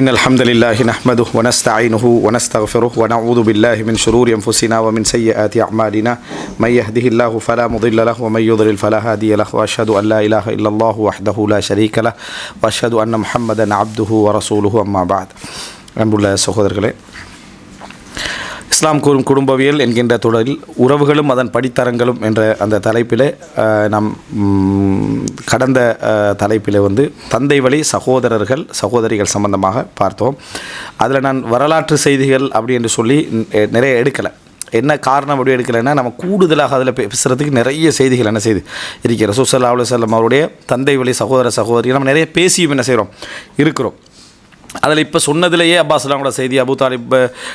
إن الحمد لله نحمده ونستعينه ونستغفره ونعوذ بالله من شرور أنفسنا ومن سيئات أعمالنا من يهده الله فلا مضل له ومن يضلل فلا هادي له وأشهد أن لا إله إلا الله وحده لا شريك له وأشهد أن محمدا عبده ورسوله أما بعد. அன்புள்ள சகோதரர்களே, இஸ்லாம் கூறும் குடும்பவியல் என்கின்ற தொடரில் உறவுகளும் அதன் படித்தரங்களும் என்ற அந்த தலைப்பில் நாம் கடந்த தலைப்பில் தந்தை வழி சகோதரர்கள் சகோதரிகள் சம்பந்தமாக பார்த்தோம். அதில் நான் வரலாற்று செய்திகள் அப்படி என்று சொல்லி நிறைய எடுக்கலை. என்ன காரணம் அப்படி எடுக்கலைன்னா, நம்ம கூடுதலாக அதில் பேசுகிறதுக்கு நிறைய செய்திகள் என்ன செய்து இருக்கிற ரசூல் ஸல்லல்லாஹு அலைஹி வஸல்லம் அவருடைய தந்தை வழி சகோதர சகோதரிகள் நம்ம நிறைய பேசியும் என்ன செய்கிறோம் இருக்கிறோம். அதில் இப்போ சொன்னதிலேயே அப்பாஸ்லாமோட செய்தி, அபு தாலிப்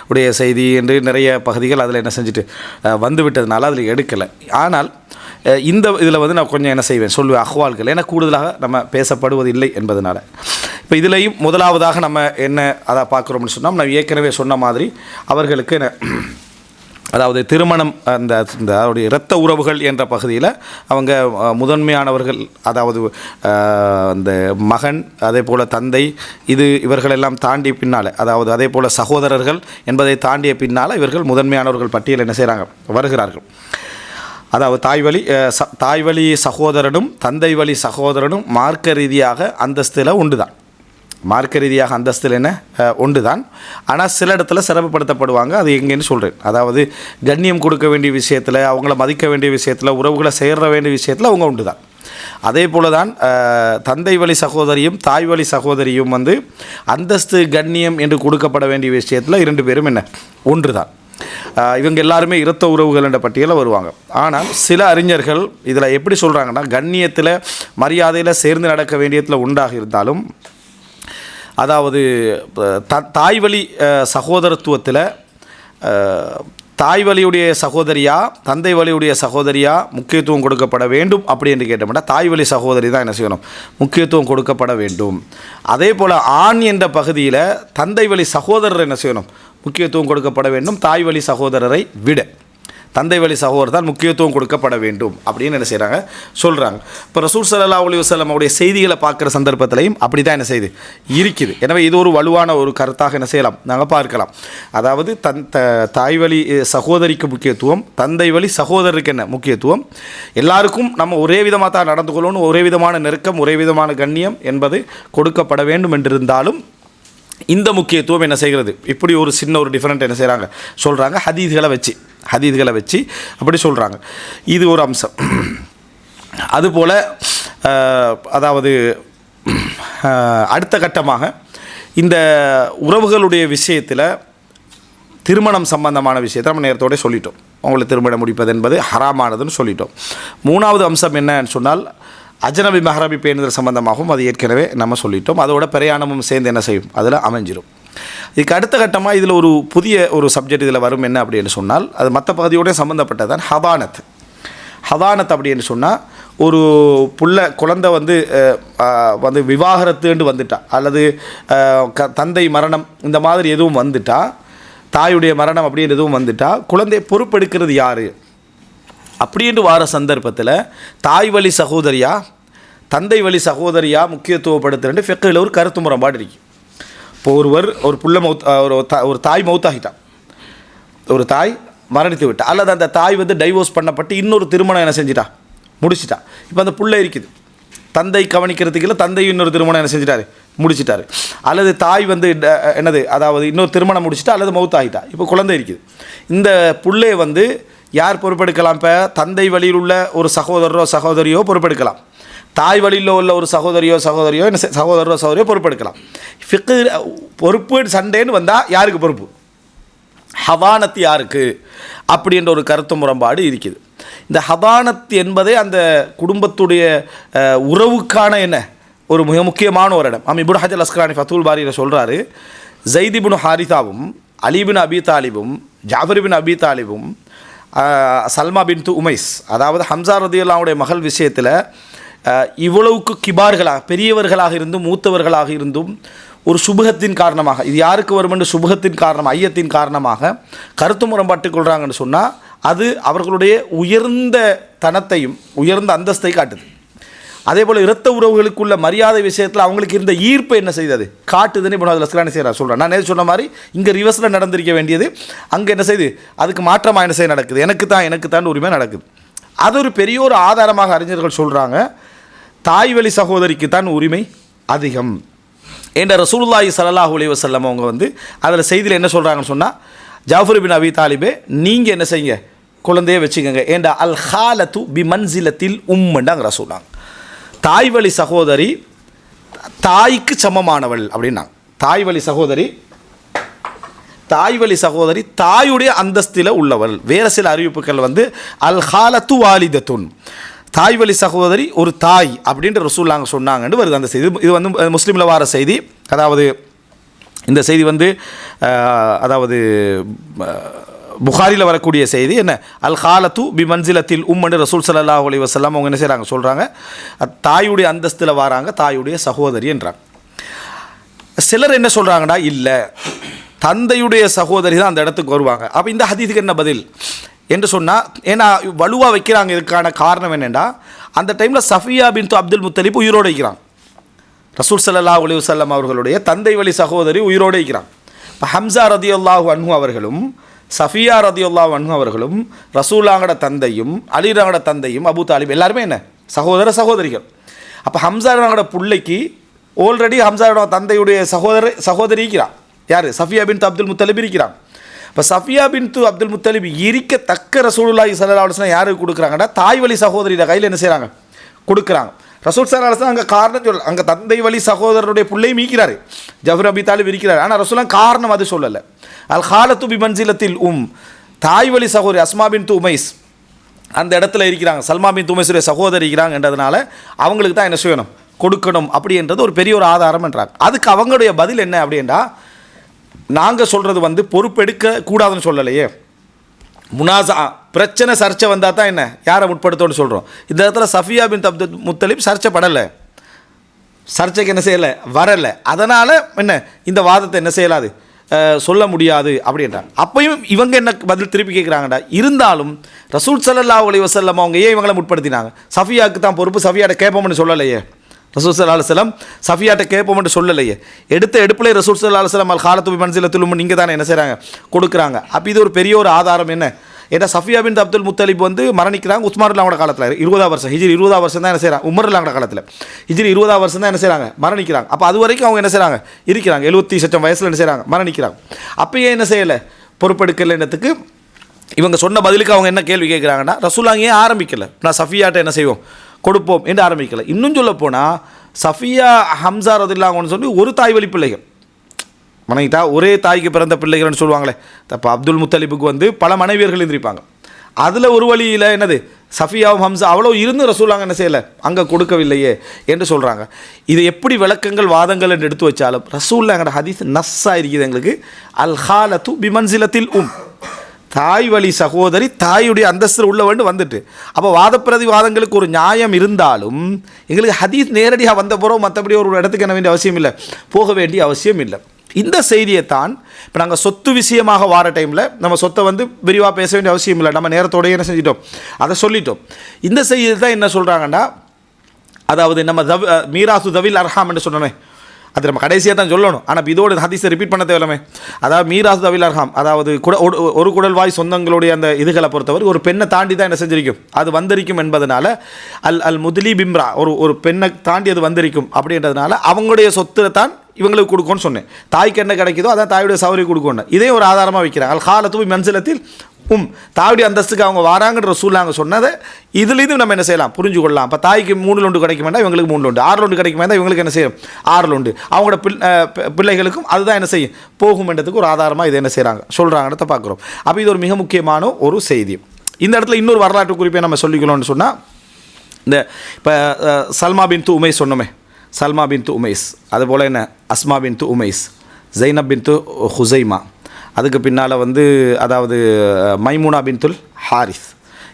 உடைய செய்தி என்று நிறைய பகுதிகள் அதில் என்ன செஞ்சுட்டு வந்து விட்டதுனால அதில் எடுக்கலை. ஆனால் இந்த இதில் நான் கொஞ்சம் என்ன செய்வேன் சொல்லுவேன் அஹ்வால்கள், ஏன்னா கூடுதலாக நம்ம பேசப்படுவதில்லை என்பதனால. இப்போ இதிலையும் முதலாவதாக நம்ம என்ன அதை பார்க்குறோம்னு சொன்னால், நம்ம ஏற்கனவே சொன்ன மாதிரி அவர்களுக்கு அதாவது திருமணம் அந்த அவருடைய இரத்த உறவுகள் என்ற பகுதியில் அவங்க முதன்மையானவர்கள், அதாவது அந்த மகன் அதே போல் தந்தை, இவர்களெல்லாம் தாண்டிய பின்னால், அதாவது அதே போல் சகோதரர்கள் என்பதை தாண்டிய பின்னால் இவர்கள் முதன்மையானவர்கள் பட்டியல் என்ன செய்கிறாங்க வருகிறார்கள். அதாவது தாய் வழி சகோதரனும் தந்தை வழி சகோதரனும் மார்க்க ரீதியாக அந்தஸ்தில் உண்டு தான். மார்க்க ரீதியாக அந்தஸ்தில் என்ன ஒன்று தான். ஆனால் சில இடத்துல சிரமப்படுத்தப்படுவாங்க. அது எங்கேன்னு சொல்கிறேன். அதாவது கண்ணியம் கொடுக்க வேண்டிய விஷயத்தில், அவங்கள மதிக்க வேண்டிய விஷயத்தில், உறவுகளை சேர்ற வேண்டிய விஷயத்தில் அவங்க உண்டு தான். அதே போல தான் தந்தை வழி சகோதரியும் தாய் வழி சகோதரியும் அந்தஸ்து கண்ணியம் என்று கொடுக்கப்பட வேண்டிய விஷயத்தில் இரண்டு பேரும் என்ன ஒன்று தான். இவங்க எல்லாருமே இரத்த உறவுகள் என்ற பட்டியலில் வருவாங்க. ஆனால் சில அறிஞர்கள் இதில் எப்படி சொல்கிறாங்கன்னா, கண்ணியத்தில் மரியாதையில் சேர்ந்து நடக்க வேண்டியதில் உண்டாக இருந்தாலும், அதாவது தாய் வழி சகோதரத்துவத்தில் தாய் வழியுடைய சகோதரியா தந்தை வழியுடைய சகோதரியா முக்கியத்துவம் கொடுக்கப்பட வேண்டும் அப்படி என்று கேட்டோம்னா, தாய் வழி சகோதரி தான் என்ன செய்யணும், முக்கியத்துவம் கொடுக்கப்பட வேண்டும். அதே போல் ஆண் என்ற பகுதியில் தந்தை வழி சகோதரர் என்ன செய்யணும், முக்கியத்துவம் கொடுக்கப்பட வேண்டும். தாய் வழி சகோதரரை விட தந்தை வழி சகோதரர் தான் முக்கியத்துவம் கொடுக்கப்பட வேண்டும் அப்படின்னு என்ன செய்கிறாங்க சொல்கிறாங்க. இப்போ ரசூல் ஸல்லல்லாஹு அலைஹி வஸல்லம் அவருடைய செய்திகளை பார்க்குற சந்தர்ப்பத்திலையும் அப்படி தான் என்ன செய்யுது இருக்குது. எனவே இது ஒரு வலுவான ஒரு கருத்தாக என்ன செய்யலாம், நாங்கள் பார்க்கலாம். அதாவது தாய் வழி சகோதரிக்கு முக்கியத்துவம், தந்தை வழி சகோதரருக்கு என்ன முக்கியத்துவம், எல்லாருக்கும் நம்ம ஒரே விதமாக தான் நடந்து கொள்ளணும், ஒரே விதமான நெருக்கம், ஒரே விதமான கண்ணியம் என்பது கொடுக்கப்பட வேண்டும் என்றிருந்தாலும் இந்த முக்கியத்துவம் என்ன செய்கிறது, இப்படி ஒரு சின்ன ஒரு டிஃப்ரெண்ட் என்ன செய்கிறாங்க சொல்கிறாங்க. ஹதீஸ்களை வச்சு அப்படி சொல்கிறாங்க. இது ஒரு அம்சம். அதுபோல் அதாவது அடுத்த கட்டமாக இந்த உறவுகளுடைய விஷயத்தில் திருமணம் சம்பந்தமான விஷயத்தை நம்ம நேரத்தோடு சொல்லிட்டோம். அவங்களை திருமணம் முடிப்பது என்பது ஹராமானதுன்னு சொல்லிட்டோம். மூணாவது அம்சம் என்னன்னு சொன்னால், அஜ்னபி மஹ்ரமி பேணுதல் சம்பந்தமாகவும் அது ஏற்கனவே நம்ம சொல்லிட்டோம். அதோட பிரயாணமும் சேர்ந்து என்ன செய்யும், அதில் அமைஞ்சிடும். இதுக்கு அடுத்த கட்டமாக இதில் ஒரு புதிய ஒரு சப்ஜெக்ட் இதில் வரும். என்ன அப்படின்னு சொன்னால், அது மற்ற பகுதியோட சம்மந்தப்பட்டதான் ஹதானத் அப்படின்னு சொன்னால், ஒரு குழந்தை விவாகரத்துன்னு வந்துட்டா, அல்லது தந்தை மரணம் இந்த மாதிரி எதுவும் வந்துட்டா, தாயுடைய மரணம் அப்படின்னு எதுவும் வந்துட்டா, குழந்தையை பொறுப்பெடுக்கிறது யார் அப்படின்ட்டு வார சந்தர்ப்பத்தில் தாய் வழி சகோதரியா தந்தை வழி சகோதரியா முக்கியத்துவப்படுத்துகிற ஃபிக்ஹில் ஒரு கருத்து முரண்பாடு இருக்குது. இப்போ ஒரு தாய் மௌத்தாகிட்டான், ஒரு தாய் மரணித்து விட்டா, அல்லது அந்த தாய் டைவோர்ஸ் பண்ணப்பட்டு இன்னொரு திருமணம் என்ன செஞ்சிட்டா, முடிச்சிட்டா. இப்போ அந்த புள்ளை இருக்குது, தந்தை கவனிக்கிறதுக்கு இல்லை, தந்தையும் இன்னொரு திருமணம் என்ன செஞ்சிட்டாரு, முடிச்சிட்டாரு. அல்லது தாய் அதாவது இன்னொரு திருமணம் முடிச்சிட்டா, அல்லது மௌத்தாகிட்டா, இப்போ குழந்தை இருக்குது. இந்த புள்ளையை யார் பொறுப்பெடுக்கலாம்? இப்போ தந்தை வழியில் உள்ள ஒரு சகோதரரோ சகோதரியோ பொறுப்பெடுக்கலாம். தாய் வழியில் உள்ள ஒரு சகோதரரோ சகோதரியோ பொறுப்பெடுக்கலாம். ஃபிக்ஹ் பொறுப்பு சண்டேன்னு வந்தால் யாருக்கு பொறுப்பு, ஹதானத் யாருக்கு அப்படின்ற ஒரு கருத்து முரண்பாடு இருக்குது. இந்த ஹதானத் என்பதே அந்த குடும்பத்துடைய உறவுக்கான என்ன ஒரு மிக முக்கியமான ஒரு இடம். இப்னு ஹஜர் அஸ்கலானி ஃபத்துல் பாரியில் சொல்கிறாரு, ஸைத் இப்னு ஹாரிசாவும் அலி பின் அபி தாலிபும் ஜாஃபர் பின் அபி தாலிபும் சல்மா பின்து உமைஸ், அதாவது ஹம்சா ரதியல்லாஹுடைய மகள் விஷயத்தில் இவ்வளவுக்கு கிபார்களாக பெரியவர்களாக இருந்தும் மூத்தவர்களாக இருந்தும் ஒரு சுபகத்தின் காரணமாக, இது யாருக்கு வரும் என்று சுபகத்தின் காரணம் ஐயத்தின் காரணமாக கருத்து முரண்பாட்டுக் கொள்கிறாங்கன்னு சொன்னால், அது அவர்களுடைய உயர்ந்த தனத்தையும் உயர்ந்த அந்தஸ்தை காட்டுது. அதே போல் இரத்த உறவுகளுக்குள்ள மரியாதை விஷயத்தில் அவங்களுக்கு இருந்த ஈர்ப்பு என்ன செய்தது காட்டுதுன்னு இப்போ லஸ்கரானி செய்கிறார் சொல்கிறேன். நான் நேற்று சொன்ன மாதிரி இங்கே ரிவர்ஸில் நடந்திருக்க வேண்டியது அங்கே என்ன செய்யுது, அதுக்கு மாற்றமாக என்ன செய்ய நடக்குது, எனக்கு தான் உரிமை நடக்குது. அது ஒரு பெரிய ஒரு ஆதாரமாக அறிஞர்கள் சொல்கிறாங்க. தாய் வழி சகோதரிக்கு தான் உரிமை அதிகம் என்ற ரசூலுல்லாஹி ஸல்லல்லாஹு அலைஹி வஸல்லம் அவங்க வந்து அதில் செய்தியில் என்ன சொல்கிறாங்கன்னு சொன்னால், ஜாஃபர் பின் அபி தாலிபே நீங்கள் என்ன செய்யுங்க, குழந்தைய வச்சுக்கோங்க. ஏண்டா அல் ஹாலத்து பி மன்சிலத்தில் உம்முண்டாங்க ரசூலாங்க. தாய் வழி சகோதரி தாய்க்கு சமமானவள் அப்படின்னாங்க. தாய் வழி சகோதரி தாயுடைய அந்தஸ்தில் உள்ளவள். வேறு சில அறிவிப்புகள் வந்து அல் ஹாலத்து வாலிதத்துன், தாய் வழி சகோதரி ஒரு தாய் அப்படின்ற ரசூலாங்க சொன்னாங்கன்னு வருது அந்த செய்தி. இது வந்து முஸ்லீமில் வார செய்தி. அதாவது இந்த செய்தி வந்து அதாவது புகாரியில் வரக்கூடிய செய்தி என்ன, அல் ஹாலத்து பி மன்சிலத்தில் உம்மன்னு ரசூல் ஸல்லல்லாஹு அலைஹி வஸல்லம் அவங்க என்ன செய்கிறாங்க சொல்கிறாங்க, தாயுடைய அந்தஸ்தில் வராங்க, தாயுடைய சகோதரி என்றாங்க. சிலர் என்ன சொல்கிறாங்கடா, இல்லை தந்தையுடைய சகோதரி தான் அந்த இடத்துக்கு வருவாங்க. அப்போ இந்த ஹதீஸுக்கு என்ன பதில் என்று சொன்னால், ஏன்னா வலுவாக வைக்கிறாங்க. இதுக்கான காரணம் என்னென்னா, அந்த டைமில் சஃபியா பின்த் அப்துல் முத்தலிப் உயிரோடு வைக்கிறாங்க. ரசூல் ஸல்லல்லாஹு அலைஹி வஸல்லம் அவர்களுடைய தந்தை வழி சகோதரி உயிரோடு வைக்கிறாங்க. இப்போ ஹம்சா ரதியல்லாஹு அன்ஹு அவர்களும் சஃபியா ரதியல்லாஹு அன்ஹு அவர்களும் ரசூலாங்கட தந்தையும் அலிராங்கட தந்தையும் அபூ தாலிப் எல்லாருமே என்ன சகோதரிகள். அப்போ ஹம்சாங்கட பிள்ளைக்கு ஆல்ரெடி ஹம்சாவோட தந்தையுடைய சகோதரி இருக்கிறான். யார்? சஃபியா பின்த் அப்துல் முத்தலிப் இருக்கிறான். இப்போ சஃபியா பின்த் அப்துல் முத்தலிப் இருக்கத்தக்க ரசூலுல்லாஹி ஸல்லல்லாஹு அலைஹி வஸல்லம் யாருக்கு கொடுக்குறாங்கன்னா, தாய் வழி சகோதரியோட கையில் என்ன செய்கிறாங்க, கொடுக்குறாங்க. ரசூல் ஸல்லல்லாஹு அலைஹி வஸல்லம் அங்கே காரணம் சொல்ல, அங்கே தந்தை வழி சகோதரருடைய பிள்ளையும் மீக்கிறாரு, ஜஃபர் அபி தாலிப் இருக்கிறார். ஆனால் ரசூலாம் காரணம் அது சொல்லலை. அல் ஹாலத்து பி மன்சிலத்தில் தாய் வழி சகோதரி அஸ்மா பின்த் உமைஸ் அந்த இடத்துல இருக்கிறாங்க, சல்மா பின்த் உமைஸுடைய சகோதரி இருக்கிறாங்கன்றதுனால அவங்களுக்கு தான் என்ன செய்யணும், கொடுக்கணும் அப்படின்றது ஒரு பெரிய ஒரு ஆதாரம் என்றாங்க. அதுக்கு அவங்களுடைய பதில் என்ன அப்படின்னா, நாங்கள் சொல்கிறது வந்து பொறுப்பெடுக்க கூடாதுன்னு சொல்லலையே, முனாசா பிரச்சனை சர்ச்சை வந்தால் தான் என்ன யாரை முற்படுத்தோன்னு சொல்கிறோம். இந்த இடத்துல சஃபியா பின்த் அப்துல் முத்தலிப் சர்ச்சை படலை, சர்ச்சைக்கு என்ன செய்யலை, வரலை. அதனால் என்ன இந்த வாதத்தை என்ன செய்யலாது, சொல்ல முடியாது அப்படின்றாங்க. அப்பையும் இவங்க என்ன பதில் திருப்பி கேட்குறாங்கடா, இருந்தாலும் ரசூல் ஸல்லல்லாஹு அலைஹி வஸல்லம் அவங்க ஏன் இவங்களை முற்படுத்தினாங்க, சஃபியாவுக்கு தான் பொறுப்பு, சஃபியாட்ட கேட்போம்னு சொல்லலையே. ரசூல் ஸல்லல்லாஹு அலைஹி வஸல்லம் சஃபியாட்ட கேட்போம்னு சொல்லலையே. எடுப்பிலே ரசூல் ஸல்லல்லாஹு அலைஹி வஸல்லம் அல் ஹாலத்து பி மன்சிலத்தில் நீங்கள் தானே என்ன செய்கிறாங்க, கொடுக்குறாங்க. அப்போ இது ஒரு பெரிய ஒரு ஆதாரம். என்ன ஏன்னா சஃபியா பின்த் அப்துல் முத்தலிப் வந்து மரணிக்கிறாங்க உஸ்மானுல்லாவோட காலத்தில் 20ஆம் வருஷம், ஹிஜ்ரி 20ஆம் வருஷம் தான் என்ன செய்கிறாங்க, உமருல்லாவோட காலத்தில் ஹிஜ்ரி 20ஆம் வருஷம் தான் என்ன செய்கிறாங்க, மரணிக்கிறாங்க. அப்போ அது வரைக்கும் அவங்க என்ன செய்கிறாங்க, இருக்கிறாங்க 70 வயசில் என்ன செய்கிறாங்க, மரணிக்கிறாங்க. அப்பயே என்ன செய்யலை, பொறுப்பெடுக்கலைன்றதுக்கு இவங்க சொன்ன பதிலுக்கு அவங்க என்ன கேள்வி கேட்குறாங்கன்னா, ரசூலாங்க ஏன் ஆரம்பிக்கலை, நான் சஃபியாட்ட என்ன செய்வோம், கொடுப்போம் என்று ஆரம்பிக்கலை. இன்னும் சொல்ல போனால் சஃபியா ஹம்சா ரதியல்லாஹு சொல்லி ஒரு தாய் வழி பிள்ளைகள் மனைவிட்டா, ஒரே தாய்க்கு பிறந்த பிள்ளைகள்னு சொல்லுவாங்களே. இப்போ அப்துல் முத்தலிப்புக்கு வந்து பல மனைவியர்கள் இருந்திருப்பாங்க. அதில் ஒரு வழியில் என்னது சஃபியாவும் ஹம்சா அவ்வளோ இருந்து ரசூலாங்க என்ன செய்யலை, அங்கே கொடுக்கவில்லையே என்று சொல்கிறாங்க. இது எப்படி விளக்கங்கள் வாதங்கள் என்று எடுத்து வச்சாலும் ரசூல்லாங்கட ஹதீஸ் நஸ்ஸாக இருக்குது எங்களுக்கு. அல் ஹாலத்து பி மன்சிலத்தில் தாய் வழி சகோதரி தாயுடைய அந்தஸ்தில் உள்ள வேண்டும் வந்துட்டு. அப்போ வாதங்களுக்கு ஒரு நியாயம் இருந்தாலும் எங்களுக்கு ஹதீஸ் நேரடியாக வந்த போகிறோம், மற்றபடி ஒரு இடத்துக்கு என்ன வேண்டிய அவசியம் இல்லை, போக வேண்டிய அவசியம் இல்லை. இந்த செய்தியை தான் இப்போ நாங்கள் சொத்து விஷயமாக வார டைமில் நம்ம சொத்தை வந்து விரிவாக பேச வேண்டிய அவசியம் இல்லை, நம்ம நேரத்தோடய என்ன செஞ்சிட்டோம், அதை சொல்லிட்டோம். இந்த செய்தியை தான் என்ன சொல்கிறாங்கன்னா, அதாவது நம்ம மீராசு தவில் அர்ஹாம் என்று சொன்னோமே, அது நம்ம கடைசியாக தான் சொல்லணும். ஆனால் இதோட ஹதீஸை ரிப்பீட் பண்ண தேவையில்லாமே. அதாவது மீராசு தவில் அர்ஹாம், அதாவது ஒரு குடல்வாய் சொந்தங்களுடைய அந்த இதுகளை பொறுத்தவரை ஒரு பெண்ணை தாண்டி தான் என்ன செஞ்சிருக்கும், அது வந்திருக்கும் என்பதனால அல் முதலி பிம்ரா ஒரு பெண்ணை தாண்டி அது வந்திருக்கும் அப்படின்றதுனால அவங்களுடைய சொத்தை தான் இவங்களுக்கு கொடுக்கணும்னு சொன்னேன். தாய்க்கு என்ன கிடைக்குதோ அதான் தாயுடைய சௌரி கொடுக்கணும். இதே ஒரு ஆதாரமாக வைக்கிறாங்க. அல் ஹாலத்து பி மன்சிலத்தில் தாயுடைய அந்தஸ்துக்கு அவங்க வராங்கன்ற ரசூலுல்லாஹ் சொன்னதை இதுலேருந்து நம்ம என்ன செய்யலாம், புரிஞ்சு கொள்ளலாம். இப்போ தாய்க்கு 3 கிடைக்க வேண்டாம், இவங்களுக்கு 3 6 கிடைக்க வேண்டாம், இவங்களுக்கு என்ன செய்யும் 6 அவங்களோட பிள்ளைகளுக்கும் அதுதான் என்ன செய்யும் போகும்ன்றதுக்கு ஒரு ஆதாரமாக இதை என்ன செய்கிறாங்க சொல்கிறாங்கன்றத பார்க்குறோம். அப்போ இது ஒரு மிக முக்கியமான ஒரு செய்தி. இந்த இடத்துல இன்னொரு வரலாற்று குறிப்பை நம்ம சொல்லிக்கணும்னு சொன்னால், இந்த இப்போ சல்மா பின்த் உமைஸ் சொன்னோமே, சல்மா பின்த் உமைஸ், அதுபோல் என்ன அஸ்மா பின்த் உமைஸ், ஜைனப் பின்த் ஹுசைமா, அதுக்கு பின்னால் வந்து அதாவது மைமூனா பின்துல் ஹாரிஸ்,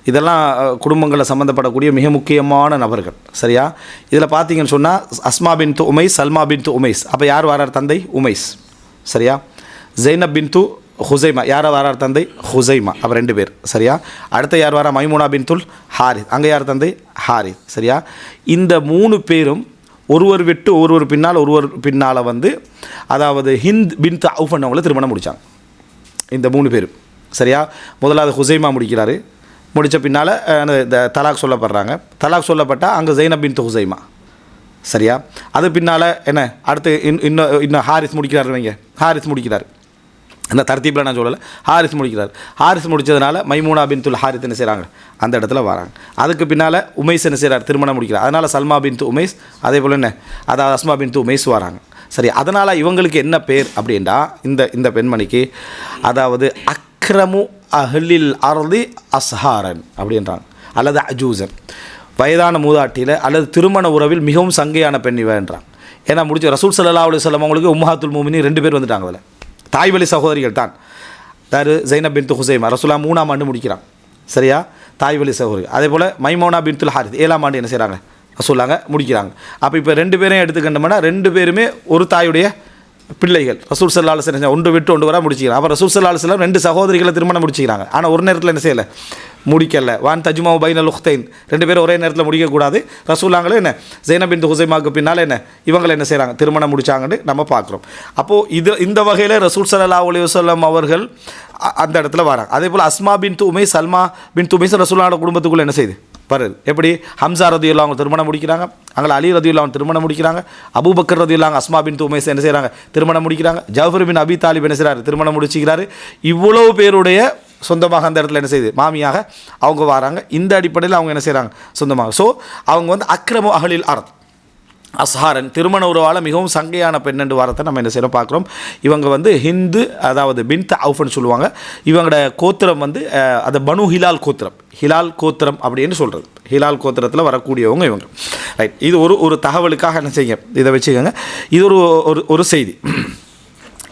இதெல்லாம் குடும்பங்களில் சம்மந்தப்படக்கூடிய மிக முக்கியமான நபர்கள். சரியா? இதில் பார்த்தீங்கன்னு சொன்னால் அஸ்மா பின்து உமைஸ், சல்மா பின்து உமைஸ், அப்போ யார் வரார், தந்தை உமைஸ். சரியா? ஜைனப் பின்து ஹுசைமா, யார் வரார், தந்தை ஹுசைமா, அப்போ 2 பேர். சரியா? அடுத்த யார் வரா, மைமூனா பின்துல் ஹாரிஸ். அங்கே யார் தந்தை? ஹாரிஸ். சரியா? இந்த 3 பேரும் ஒருவர் விட்டு ஒருவர் பின்னால் வந்து அதாவது ஹிந்த் பின்த் அவுஃப் அவங்கள திருமணம் முடித்தாங்க. இந்த 3 பேரும். சரியா? முதலாவது ஹுசைமா முடிக்கிறாரு. முடித்த பின்னால் இந்த தலாக் சொல்லப்படுறாங்க. தலாக் சொல்லப்பட்டால் அங்கே ஜைனப் பின்த் ஹுசைமா. சரியா? அது பின்னால் என்ன அடுத்து இன்னும் ஹாரிஸ் முடிக்கிறாரு. வைங்க, ஹாரிஸ் முடிக்கிறார். அந்த தர்த்தீப்பில் நான் சொல்லலை, ஹாரிஸ் முடிக்கிறார். ஹாரிஸ் முடித்ததுனால மைமூனா பின்துல் ஹாரிஸ் என்ன செய்கிறாங்க, அந்த இடத்துல வராங்க. அதுக்கு பின்னால் உமைஸ் என்ன செய்கிறார், திருமணம் முடிக்கிறார். அதனால் சல்மா பின்து உமைஸ், அதே போல் என்ன அதாவது அஸ்மா பின்து உமைஸ் வராங்க. சரி, அதனால் இவங்களுக்கு என்ன பேர் அப்படின்னா இந்த பெண்மணிக்கு அதாவது அக்ரமு அஹ்லில் அர்தி அஸ்ஹாரன் அப்படின்றாங்க, அல்லது அஜூசன், வயதான மூதாட்டியில் அல்லது திருமண உறவில் மிகவும் சங்கையான பெண் இவன்றான். ஏன்னா முடிச்ச ரசூல் ஸல்லல்லாஹு அலைஹி வஸல்லம் அவங்களுக்கு உம்மஹாத்துல் முஃமினீன் 2 பேர் வந்துட்டாங்க. அதில் தாய் வழி சகோதரிகள் தான். அதாவது ஜைனப் பின்த் ஹுசைமா ரசூலா 3ஆம் ஆண்டு முடிக்கிறாங்க. சரியா? தாய் வழி சகோதரி. அதே போல் மைமூனா பின்துல் ஹாரிஸ் 7ஆம் ஆண்டு என்ன செய்கிறாங்க, ரசூலாங்க முடிக்கிறாங்க. அப்போ இப்போ 2 பேரையும் எடுத்துக்கிட்டோம்னா 2 பேருமே ஒரு தாயுடைய பிள்ளைகள். ரசூல் ஸல்லல்லாஹு அலைஹி வஸல்லம் ஒன்று விட்டு ஒன்று வர முடிச்சிக்கிறாங்க. அப்போ ரசூல் ஸல்லல்லாஹு அலைஹி வஸல்லம் 2 சகோதரிகளை திருமணம் முடிச்சிக்கிறாங்க. ஆனால் ஒரு நேரத்தில் என்ன செய்யலை, முடிக்கலை. வான் தஜ்மா பைனல் உக்தைன், 2 பேரும் ஒரே நேரத்தில் முடிக்கக்கூடாது. ரசூலாங்களே என்ன ஜைனப் பின்த் ஹுசைமாவுக்கு பின்னால் என்ன இவங்களை என்ன செய்கிறாங்க, திருமணம் முடித்தாங்கன்னு நம்ம பார்க்குறோம். அப்போது இந்த வகையில் ரசூல் ஸல்லல்லாஹு அலைஹி வஸல்லம் அவர்கள் அந்த இடத்துல வராங்க. அதே போல் அஸ்மா பின்த் உமைஸ், சல்மா பின்த் உமைஸ் ரசூலுல்லாஹோட குடும்பத்துக்குள்ளே என்ன செய்யுது வருது. எப்படி ஹம்சா ரதியுல்லாஹு அவங்க திருமணம் முடிக்கிறாங்க, அங்கே அலி ரதியுல்லாஹு அவங்க திருமணம் முடிக்கிறாங்க, அபூபக்கர் ரதியுல்லாஹு அஸ்மா பின்த் உமைஸ் என்ன செய்கிறாங்க, திருமணம் முடிக்கிறாங்க, ஜாஃபர் பின் அபி தாலிப் என்ன செய்கிறாரு, திருமணம் முடிச்சுக்கிறாரு. இவ்வளவு பேருடைய சொந்தமாக அந்த இடத்துல என்ன செய்யுது, மாமியாக அவங்க வராங்க. இந்த அடிப்படையில் அவங்க என்ன செய்கிறாங்க, சொந்தமாக. ஸோ அவங்க வந்து அக்ரமு அஹ்லில் அர்த் அஸ்ஹாரன், திருமண உறவால் மிகவும் சங்கையான பெண்ணெண்டு வாரத்தை நம்ம என்ன செய்கிறோம் பார்க்குறோம். இவங்க வந்து ஹிந்து அதாவது பின்த் அவுஃப்னு சொல்லுவாங்க. இவங்களோட கோத்திரம் வந்து அது பனு ஹிலால் கோத்திரம், ஹிலால் கோத்திரம் அப்படின்னு சொல்கிறது. ஹிலால் கோத்திரத்தில் வரக்கூடியவங்க இவங்க. ரைட், இது ஒரு தகவலுக்காக என்ன செய்யுங்க, இதை வச்சுக்கோங்க. இது ஒரு செய்தி.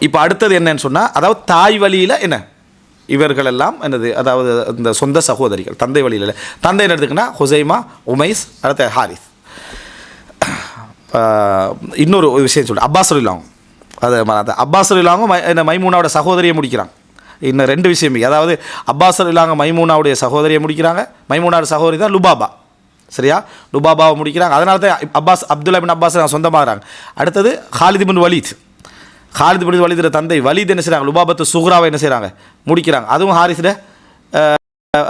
இப்போ அடுத்தது என்னன்னு சொன்னால், அதாவது தாய் வழியில் என்ன இவர்களெல்லாம் என்னது, அதாவது இந்த சொந்த சகோதரிகள் தந்தை வழியில். தந்தை என்ன எடுத்துக்கினா ஹுசைமா, உமைஸ், அடுத்த ஹாரிஸ். இன்னொரு விஷயம் சொல்லு, அப்பாஸ் ரலியல்லாஹு அது அப்பாஸ் ரலியல்லாஹு என்ன மைமூனாவோட சகோதரியை முடிக்கிறாங்க. இன்னும் 2 விஷயம். அதாவது அப்பாஸ் ரலியல்லாஹு மைமூனாவுடைய சகோதரியை முடிக்கிறாங்க. மைமூனாவோட சகோதரி தான் லுபாபா. சரியா? லுபாபாவை முடிக்கிறாங்க. அதனால தான் அப்பாஸ் அப்துல்லா பின் அப்பாஸ் சொந்தமாகறாங்க. அடுத்தது Khalid bin Walid, Khalid bin வலீதுடைய தந்தை வலீத் என்ன செய்கிறாங்க, லுபாபத்து சுஹ்ராவை என்ன செய்கிறாங்க, முடிக்கிறாங்க. அதுவும் ஹாரிஸில்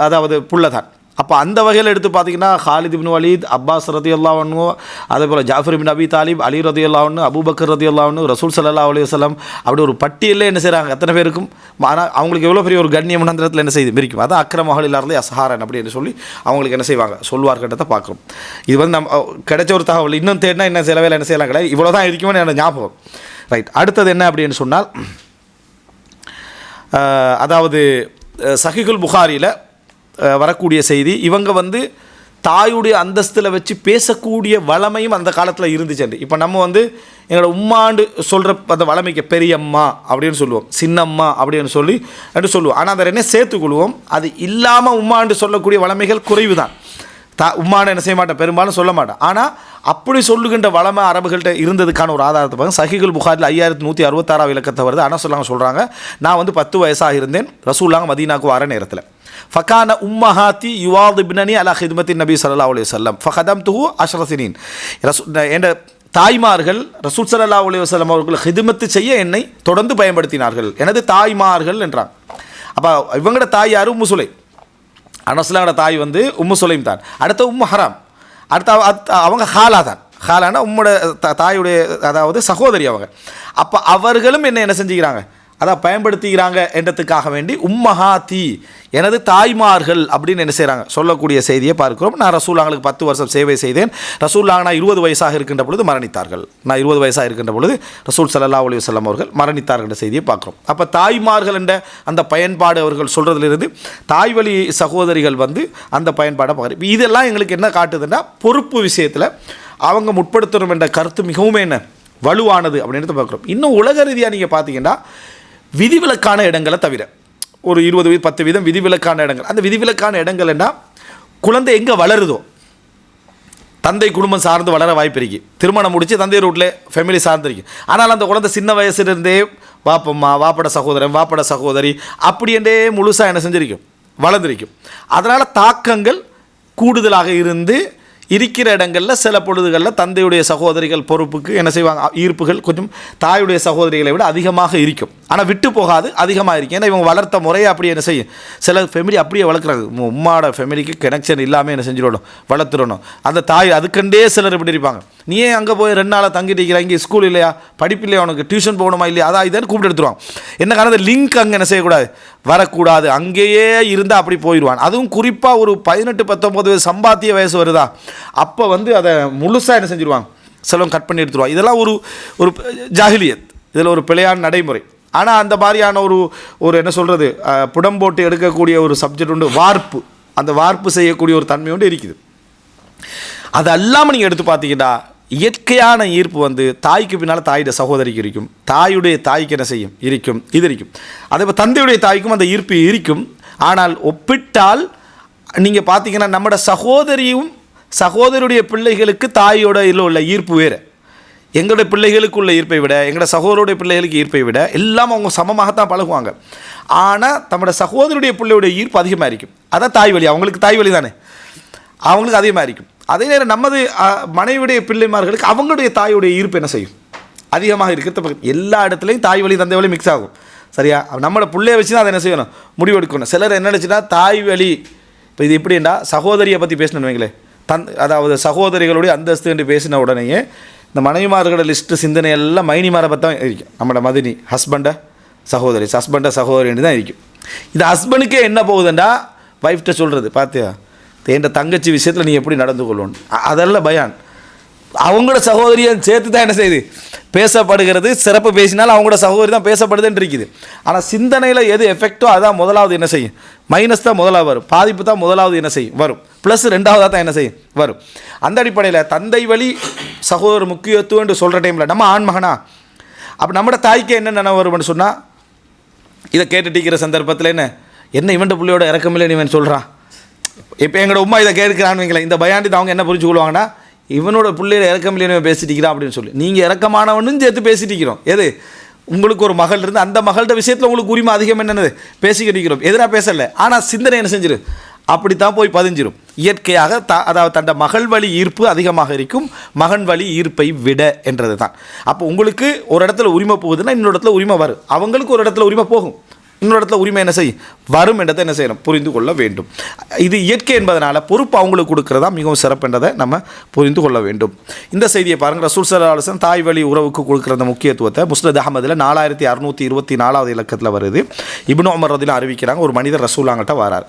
அதாவது புள்ளதான். அப்போ அந்த வகையில் எடுத்து பார்த்தீங்கன்னா ஹாலித் பின் வலீத், அப்பாஸ் ரதியல்லாஹு அன்ஹு, அதே போல் ஜாஃபர் பின் அபி தாலிப், அலி ரதியல்லாஹு அன்ஹு, அபூபக்கர் ரதியல்லாஹு அன்ஹு, ரசூல் ஸல்லல்லாஹு அலைஹி வஸல்லம், அப்படி ஒரு பட்டியலே என்ன செய்கிறாங்க, எத்தனை பேருக்கும். ஆனால் அவங்களுக்கு எவ்வளோ பெரிய ஒரு கண்ணியம் அந்த இடத்துல என்ன செய்து மிரிக்கும். அதான் அக்ரமு அஹ்லில் அர்தி அஸ்ஹாரன் அப்படின்னு சொல்லி அவங்களுக்கு என்ன செய்வாங்க, சொல்வார்கிட்டத்தை பார்க்குறோம். இது வந்து நம்ம கிடைச்ச ஒரு தகவல். இன்னும் தேடினா இன்னும் சில வேலை என்ன செய்யலாம் கிடையாது. இவ்வளோ தான் இருக்குமே என்னோட ஞாபகம். ரைட், அடுத்தது என்ன அப்படின்னு சொன்னால், அதாவது சஹீஹுல் புகாரியில் வரக்கூடிய செய்தி, இவங்க வந்து தாயுடைய அந்தஸ்தில் வச்சு பேசக்கூடிய வளமையும் அந்த காலத்தில் இருந்துச்சு. இப்போ நம்ம வந்து எங்களோட உம்மாண்டு சொல்கிற அந்த வளமைக்கு பெரியம்மா அப்படின்னு சொல்லுவோம், சின்னம்மா அப்படின்னு சொல்லுவோம். ஆனால் அதை என்ன சேர்த்துக்கொள்வோம். அது இல்லாமல் உம்மாண்டு சொல்லக்கூடிய வளமைகள் குறைவு தான். உம்மாண்டு என்ன செய்ய மாட்டேன், பெரும்பாலும் சொல்ல மாட்டேன். ஆனால் அப்படி சொல்லுகின்ற வளமை அரபுகள்கிட்ட இருந்ததுக்கான ஒரு ஆதாரத்தை பார்க்க சஹீஹுல் புகாரில் 5166 இலக்கத்தை வருது. ஆனால் சொல்கிறாங்க, நான் வந்து 10 வயசாக இருந்தேன், ரசூலுல்லாஹ் மதீனாவுக்கு வர நேரத்தில். ஃபகான உம்மஹாத்தி யுவாதிப்னனி அலா ஹித்மத்தின் நபி ஸல்லல்லாஹு அலைஹி வஸல்லம் ஃபகதம்துஹு 10 சினீன். என்ற தாய்மார்கள் ரசூல் ஸல்லல்லாஹு அலைஹி வஸல்லம் அவர்கள் ஹித்மத்து செய்ய என்னை தொடர்ந்து பயன்படுத்தினார்கள், எனது தாய்மார்கள் என்றாங்க. அப்போ இவங்களோட தாய் யார், உம்மு சுலைம். அனஸ்லாவோட தாய் வந்து உம்மு சுலைம் தான். அடுத்த உம்மு ஹராம், அடுத்த அவங்க ஹாலா தான். ஹாலானா உம்மோட தாயுடைய அதாவது சகோதரி அவங்க. அப்போ அவர்களும் என்ன செஞ்சுக்கிறாங்க, அதான் பயன்படுத்திக்கிறாங்க என்றதுக்காக வேண்டி உம்மஹாத்தி எனது தாய்மார்கள் அப்படின்னு என்ன செய்கிறாங்க சொல்லக்கூடிய செய்தியை பார்க்கிறோம். நான் ரசூலுல்லாஹ்வுக்கு 10 வருஷம் சேவை செய்தேன். ரசூலுல்லாஹ் நான் 20 வயசாக இருக்கின்ற பொழுது மரணித்தார்கள். நான் 20 வயசாக இருக்கின்ற பொழுது ரசூல் ஸல்லல்லாஹு அலைஹி வஸல்லம் அவர்கள் மரணித்தார்கள் என்ற செய்தியை பார்க்குறோம். அப்போ தாய்மார்கள் என்ற அந்த பயன்பாடு அவர்கள் சொல்கிறதுலேருந்து தாய் வழி சகோதரிகள் வந்து அந்த பயன்பாடை பார்க்குறோம். இதெல்லாம் எங்களுக்கு என்ன காட்டுதுன்னா, பொறுப்பு விஷயத்தில் அவங்க முற்படுத்தணும் என்ற கருத்து மிகவும் என்ன வலுவானது அப்படின்றத பார்க்குறோம். இன்னும் உலக ரீதியாக நீங்கள் பார்த்தீங்கன்னா விதிவிலக்கான இடங்களை தவிர ஒரு 20-10 வீதம் விதிவிலக்கான இடங்கள். அந்த விதிவிலக்கான இடங்கள் என்ன, குழந்தை எங்கே வளருதோ தந்தை குடும்பம் சார்ந்து வளர வாய்ப்பு இருக்கு. திருமணம் முடித்து தந்தை ரூட்டில் ஃபேமிலி சார்ந்துருக்கு. ஆனால் அந்த குழந்தை சின்ன வயசுலேருந்தே வாப்பம்மா, வாப்பட சகோதரன், வாப்பட சகோதரி அப்படி என்றே முழுசாக என்ன செஞ்சிருக்கும், வளர்ந்துருக்கும். அதனால் தாக்கங்கள் கூடுதலாக இருந்து இருக்கிற இடங்களில் சில பொழுதுகளில் தந்தையுடைய சகோதரிகள் பொறுப்புக்கு என்ன செய்வாங்க, ஈர்ப்புகள் கொஞ்சம் தாயுடைய சகோதரிகளை விட அதிகமாக இருக்கும். ஆனால் விட்டு போகாது, அதிகமாக இருக்கும். ஏன்னா இவங்க வளர்த்த முறையை அப்படி என்ன செய்யும், சில ஃபேமிலி அப்படியே வளர்க்குறாங்க. உம்மாட ஃபேமிலிக்கு கனெக்ஷன் இல்லாமல் என்ன செஞ்சிடணும், வளர்த்துடணும். அந்த தாய் அதுக்கண்டே சிலர் இப்படி இருப்பாங்க. நீ ஏன் அங்கே போய் 2 நாளாக தங்கிட்டு இருக்கிற, இங்கே ஸ்கூல் இல்லையா, படிப்பு இல்லையா, உனக்கு டியூஷன் போகணுமா இல்லையா, அதான் இதான்னு கூப்பிட்டு எடுத்துருவாங்க. என்ன காரணம், லிங்க் அங்கே என்ன செய்யக்கூடாது, வரக்கூடாது, அங்கேயே இருந்தால் அப்படி போயிடுவான். அதுவும் குறிப்பாக ஒரு 18-19 வயசு சம்பாத்திய வயசு வருதா, அப்போ வந்து அதை முழுசாக என்ன செஞ்சுருவாங்க, சிலவங்க கட் பண்ணி எடுத்துருவாங்க. இதெல்லாம் ஒரு ஜாஹிலியத், இதில் ஒரு பிழையான நடைமுறை. ஆனால் அந்த மாதிரியான ஒரு என்ன சொல்கிறது, புடம்போட்டு எடுக்கக்கூடிய ஒரு சப்ஜெக்ட் உண்டு, வார்ப்பு. அந்த வார்ப்பு செய்யக்கூடிய ஒரு தன்மை உண்டு இருக்குது. அது அல்லாமல் நீங்கள் எடுத்து பார்த்தீங்கன்னா இயற்கையான ஈர்ப்பு வந்து தாய்க்கு பின்னால் தாயுடைய சகோதரிக்கு இருக்கும், தாயுடைய தாய்க்கு என்ன செய்யும், இருக்கும், இது இருக்கும். அதே போல் தந்தையுடைய தாய்க்கும் அந்த ஈர்ப்பு இருக்கும். ஆனால் ஒப்பிட்டால் நீங்கள் பார்த்தீங்கன்னா நம்மளோட சகோதரியுடைய பிள்ளைகளுக்கு தாயோட உள்ள ஈர்ப்பு வேறு. எங்களுடைய பிள்ளைகளுக்கு உள்ள ஈர்ப்பை விட, எங்களோட சகோதரருடைய பிள்ளைகளுக்கு ஈர்ப்பை விட எல்லாம் அவங்க சமமாகத்தான் பழகுவாங்க. ஆனால் நம்மளோட சகோதரியுடைய பிள்ளையுடைய ஈர்ப்பு அதிகமாக இருக்கும். அதான் தாய் வழி, அவங்களுக்கு தாய் வழி தானே, அவங்களுக்கு அதிகமாக இருக்கும். அதே நேரம் நமது மனைவியுடைய பிள்ளைமார்களுக்கு அவங்களுடைய தாயுடைய ஈர்ப்பு என்ன செய்யும், அதிகமாக இருக்கிறது. எல்லா இடத்துலையும் தாய் வழி தந்தை வழி மிக்ஸ் ஆகும். சரியா, நம்மளோட பிள்ளைய வச்சு தான் அதை என்ன செய்யணும், முடிவெடுக்கணும். சிலர் என்ன நினச்சுன்னா தாய் வழி, இப்போ இது எப்படின்னா சகோதரியை பற்றி பேசணும்னு வைங்களேன், அதாவது சகோதரிகளுடைய அந்தஸ்து என்று பேசின உடனேயே இந்த மனைவிமார்களோட லிஸ்ட்டு சிந்தனை எல்லாம் மைனிமாரை பற்றி தான் இருக்கும். நம்மளோட மதினி ஹஸ்பண்டை சகோதரின்னு தான் இருக்கும். இது ஹஸ்பண்டுக்கே என்ன போகுதுண்டா வைஃப்ட்ட சொல்கிறது, பார்த்தியா என் தங்கச்சி விஷயத்தில் நீ எப்படி நடந்து கொள்ளணும், அதெல்லாம் பயான். அவங்களோட சகோதரியை சேர்த்து தான் என்ன செய்யுது, பேசப்படுகிறது. சிறப்பு பேசினாலும் அவங்களோட சகோதரி தான் பேசப்படுதுன்னு இருக்குது. ஆனால் சிந்தனையில் எது எஃபெக்டோ அதுதான் முதலாவது என்ன செய்யும், மைனஸ் தான் முதலாவது வரும், பாதிப்பு தான் முதலாவது என்ன செய்யும் வரும், ப்ளஸ் 2வதாக தான் என்ன செய்யும் வரும். அந்த அடிப்படையில் தந்தை வழி சகோதரர் முக்கியத்துவம் என்று சொல்கிற டைமில் நம்ம ஆண்மகனா, அப்போ நம்மளோட தாய்க்கு என்ன நினைவு வரும்னு சொன்னால், இதை கேட்டுட்டிக்கிற சந்தர்ப்பத்தில் என்ன இவன்ட பிள்ளையோட இறக்கமில்லைன்னு இவன் சொல்கிறான். இப்போ எங்களோட உமா இதை கேட்குறான்னு வைங்களேன், இந்த பயாண்டி அவங்க என்ன புரிஞ்சு கொள்வாங்கன்னா, இவனோட பிள்ளையில இறக்கமில்லைன்னு பேசிட்டிக்கிறான் அப்படின்னு சொல்லி. நீங்கள் இறக்கமானவனும் சேர்த்து பேசிட்டிக்கிறோம். எது, உங்களுக்கு ஒரு மகள் இருந்து அந்த மகளோட விஷயத்தில் உங்களுக்கு உரிமை அதிகம் என்னென்னது பேசிக்கிட்டு இருக்கிறோம், எதிராக பேசலை. ஆனால் சிந்தனை என்ன செஞ்சிரு, அப்படித்தான் போய் பதிஞ்சிரும். இயற்கையாக அதாவது தன்னை மகள் வழி ஈர்ப்பு அதிகமாக இருக்கும், மகன் வழி ஈர்ப்பை விட என்றது தான். அப்போ உங்களுக்கு ஒரு இடத்துல உரிமை போகுதுன்னா இன்னொரு இடத்துல உரிமை வரும், அவங்களுக்கு ஒரு இடத்துல உரிமை போகும், இன்னொரு இடத்துல உரிமை என்ன செய்யும் வரும் என்றதை என்ன செய்யணும், புரிந்து கொள்ள வேண்டும். இது இயற்கை என்பதனால பொறுப்பு அவங்களுக்கு கொடுக்குறதா மிகவும் சிறப்பு என்றதை நம்ம புரிந்து கொள்ள வேண்டும். இந்த செய்தியை பாருங்கள், ரசூல் ஸல்லல்லாஹு அலைஹி வஸல்லம் தாய் வழி உறவுக்கு கொடுக்குற அந்த முக்கியத்துவத்தை முஸ்னத் அஹ்மதில் 4624 இலக்கத்தில் வருது. இப்னு உமர் ரலியல்லாஹு அறிவிக்கிறாங்க, ஒரு மனிதர் ரசூலாங்கிட்ட வரார்,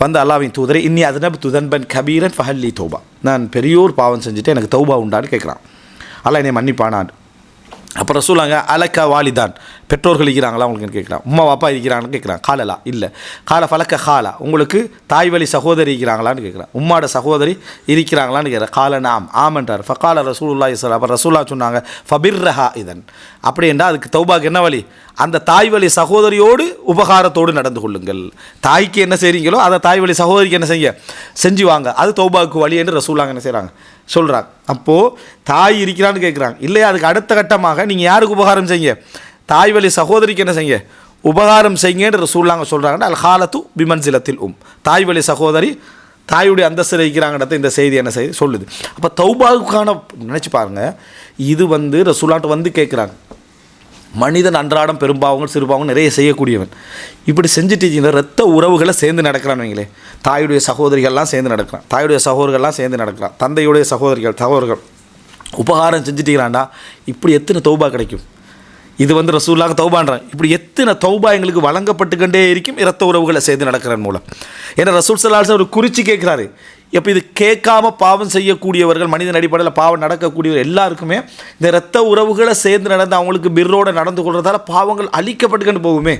வந்து அல்லாஹ்வின் தூதரே இன்னி அதுனப்து தன்பன் கபீரன் ஃபஹல்லி தௌபா, நான் பெரியோர் பாவம் செஞ்சுட்டு எனக்கு தௌபா உண்டான்னு கேட்குறான், அல்லாஹ் என்னை மன்னிப்பானான். அப்போ ரசூலாங்க அலக்க வாலிதான், பெற்றோர்கள் இருக்கிறாங்களா உங்களுக்கு கேட்குறான், உம்மா அப்பா இருக்கிறாங்கன்னு கேட்குறான். காலலா இல்லை, கால ஃபலக்க காலா, உங்களுக்கு தாய் வழி சகோதரி இருக்கிறாங்களான்னு கேட்குறான், உம்மாட சகோதரி இருக்கிறாங்களான்னு கேட்குறேன். கால நாம் ஆமன்றார். ஃபகால ரசூலுல்லாஹி ஸல்லல்லாஹு அலைஹி வஸல்லம், அப்போ ரசூலா சொன்னாங்க ஃபபிர்ரஹா இதன், அப்படி என்றால் அதுக்கு தௌபாக்கு என்ன வழி, அந்த தாய் வழி சகோதரியோடு உபகாரத்தோடு நடந்து கொள்ளுங்கள். தாய்க்கு என்ன செய்கிறீங்களோ அதை தாய் வழி சகோதரிக்கு என்ன செஞ்சு வாங்க, அது தௌபாக்கு வழி என்று ரசூலாங்க என்ன செய்கிறாங்க சொல்கிறாங்க. அப்போது தாய் இருக்கிறான்னு கேட்குறாங்க இல்லையா, அதுக்கு அடுத்த கட்டமாக நீங்கள் யாருக்கு உபகாரம் செய்யுங்க, தாய் வழி சகோதரிக்கு என்ன செய்யுங்க, உபகாரம் செய்யுங்கன்னு ரசூலுல்லாஹ் சொல்கிறாங்கன்னா அல் ஹாலத்து பிமன்சிலத்தில் தாய் வழி சகோதரி தாயுடைய அந்தஸ்தில் இருக்கிறாங்கன்றத இந்த செய்தி என்ன செய்து சொல்லுது. அப்போ தௌபாவுக்கான நினச்சி பாருங்கள், இது வந்து ரசூலுல்லாஹ்ட்ட வந்து கேட்குறாங்க. மனிதன் அன்றாடம் பெரும்பாவங்கள் சிறுபாவங்கள் நிறைய செய்யக்கூடியவன், இப்படி செஞ்சுட்டீங்கன்னா ரத்த உறவுகளை சேர்ந்து நடக்கிறான்னு வைங்களே, தாயுடைய சகோதரிகள்லாம் சேர்ந்து நடக்கிறான், தாயுடைய சகோதரர்கள்லாம் சேர்ந்து நடக்கிறான், தந்தையுடைய சகோதரர்கள் உபகாரம் செஞ்சுட்டீங்களாண்டா இப்படி எத்தனை தௌபா கிடைக்கும். இது வந்து ரசூலுல்லாஹ் தௌபான்றான், இப்படி எத்தனை தௌபா எங்களுக்கு வழங்கப்பட்டுக்கொண்டே இருக்கும் இரத்த உறவுகளை சேர்ந்து நடக்கிறன் மூலம். ஏன்னா ரசூல் ஸல்லல்லாஹு அலைஹி வஸல்லம் ஒரு குறித்து கேட்குறாரு, எப்போ இது கேட்காம பாவம் செய்யக்கூடியவர்கள், மனிதன் அடிப்படையில் பாவம் நடக்கக்கூடியவர் எல்லாருக்குமே இந்த இரத்த உறவுகளை சேர்ந்து நடந்து அவங்களுக்கு பிர்ரோடு நடந்து கொள்றதால பாவங்கள் அழிக்கப்பட்டுக்கிட்டு போகுமே,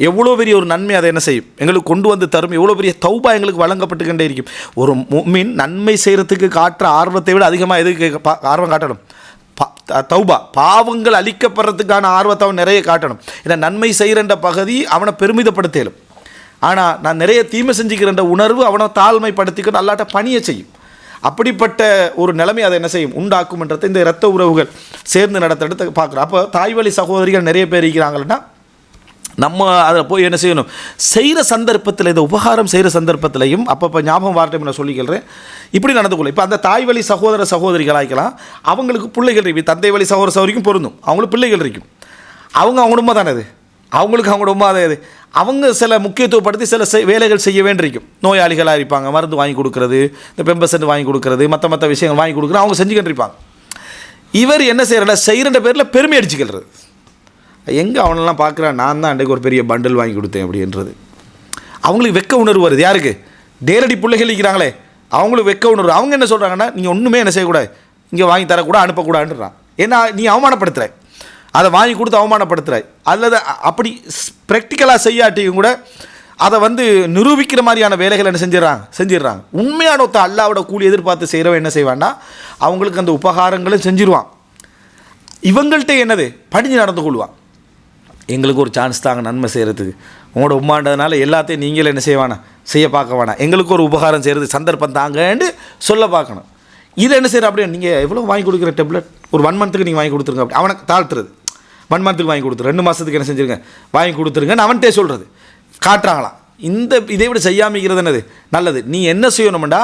எவ்வளோ பெரிய ஒரு நன்மை அதை என்ன செய்யும் எங்களுக்கு கொண்டு வந்து தரும், எவ்வளோ பெரிய தௌபா எங்களுக்கு வழங்கப்பட்டுக்கிட்டே இருக்கும். ஒரு முஃமின் நன்மை செய்கிறதுக்கு காட்டுற ஆர்வத்தை விட அதிகமாக எதுக்கு ஆர்வம் காட்டணும், தௌபா பாவங்கள் அழிக்கப்படுறதுக்கான ஆர்வத்தை அவன் நிறைய காட்டணும். ஏன்னா நன்மை செய்கிறன்ற பகுதி அவனை பெருமிதப்படுத்தலும், ஆனால் நான் நிறைய தீமை செஞ்சுக்கிறன்ற உணர்வு அவனை தாழ்மைப்படுத்திக்கிட்டு அல்லாட்ட பணியை செய்யும். அப்படிப்பட்ட ஒரு நிலைமை அதை என்ன செய்யும் உண்டாக்கும்ன்றதை இந்த இரத்த உறவுகள் சேர்ந்து நடத்துறது பார்க்குறோம். அப்போ தாய் வழி சகோதரிகள் நிறைய பேர் இருக்கிறாங்கன்னா நம்ம அதை போய் என்ன செய்யணும், செய்கிற சந்தர்ப்பத்தில், இந்த உபகாரம் செய்கிற சந்தர்ப்பத்திலையும் அப்பப்போ ஞாபகம் வார்த்தை நான் சொல்லிக்கிறேன், இப்படி நடந்து கொள்ள. இப்போ அந்த தாய் வழி சகோதர சகோதரிகளாக்கலாம், அவங்களுக்கு பிள்ளைகள் இருக்கு, தந்தை வழி சகோதர சகோதரிக்கும் பொருந்தும், அவங்களுக்கு பிள்ளைகள் இருக்கும், அவங்க உண்மை தானே அது, அவங்களுக்கு அவங்களோட உண்மை அது. அவங்க சில முக்கியத்துவப்படுத்தி சில வேலைகள் செய்ய வேண்டியிருக்கும். நோயாளிகளாக இருப்பாங்க, மருந்து வாங்கி கொடுக்குறது, இந்த பெம்பர்சன்ட் வாங்கி கொடுக்குறது, மற்ற விஷயங்கள் வாங்கி கொடுக்குறது, அவங்க செஞ்சுக்கிட்டு இருப்பாங்க. இவர் என்ன செய்யறல, செய்கிற பேரில் பெருமை அடிச்சுக்கிறது. எங்கே அவனெல்லாம் பார்க்குறான், நான் தான் அன்றைக்கு ஒரு பெரிய பண்டில் வாங்கி கொடுத்தேன் அப்படின்றது. அவங்களுக்கு வெக்க உணர்வு வருது. யாருக்கு? நேரடி பிள்ளைகள் இருக்கிறாங்களே அவங்களுக்கு வெக்க உணர்வு. அவங்க என்ன சொல்கிறாங்கன்னா, நீங்கள் ஒன்றுமே என்ன செய்யக்கூடாது, இங்கே வாங்கி தரக்கூடாது, அனுப்பக்கூடாதுன்றான். ஏன்னா நீ அவமானப்படுத்துகிற, அதை வாங்கி கொடுத்து அவமானப்படுத்துகிற. அல்லது அப்படி ப்ராக்டிக்கலாக செய்யாட்டியும் கூட அதை நிரூபிக்கிற மாதிரியான வேலைகள் என்ன செஞ்சிடறாங்க. உண்மையான ஒருத்த அல்லாவோட கூலி எதிர்பார்த்து செய்கிறவன் என்ன செய்வான்னா, அவங்களுக்கு அந்த உபகாரங்களும் செஞ்சிருவான். இவங்கள்ட்ட என்னது படிஞ்சு நடந்து கொள்வான். எங்களுக்கு ஒரு சான்ஸ் தாங்க நன்மை செய்கிறதுக்கு, உங்களோட உமாண்டதுனால எல்லாத்தையும் நீங்களே என்ன செய்ய பார்க்க வேணாம், எங்களுக்கு ஒரு உபகாரம் செய்கிறது சந்தர்ப்பம் தாங்கன்னு சொல்ல பார்க்கணும். இதை என்ன செய்கிற அப்படியே, நீங்கள் எவ்வளோ வாங்கி கொடுக்குற டேப்லெட் ஒரு 1 மந்த்துக்கு நீங்கள் வாங்கி கொடுத்துருங்க அப்படி அவனுக்கு தாழ்த்துறது. 1 மந்த்துக்கு வாங்கி கொடுத்துரு, 2 மாதத்துக்கு என்ன செஞ்சுருங்க வாங்கி கொடுத்துருங்கன்னு அவன்கிட்டே சொல்கிறது, காட்டுறாங்களாம். இதை விட செய்யாமிக்கிறது என்னது நல்லது. நீ என்ன செய்யணும்டா,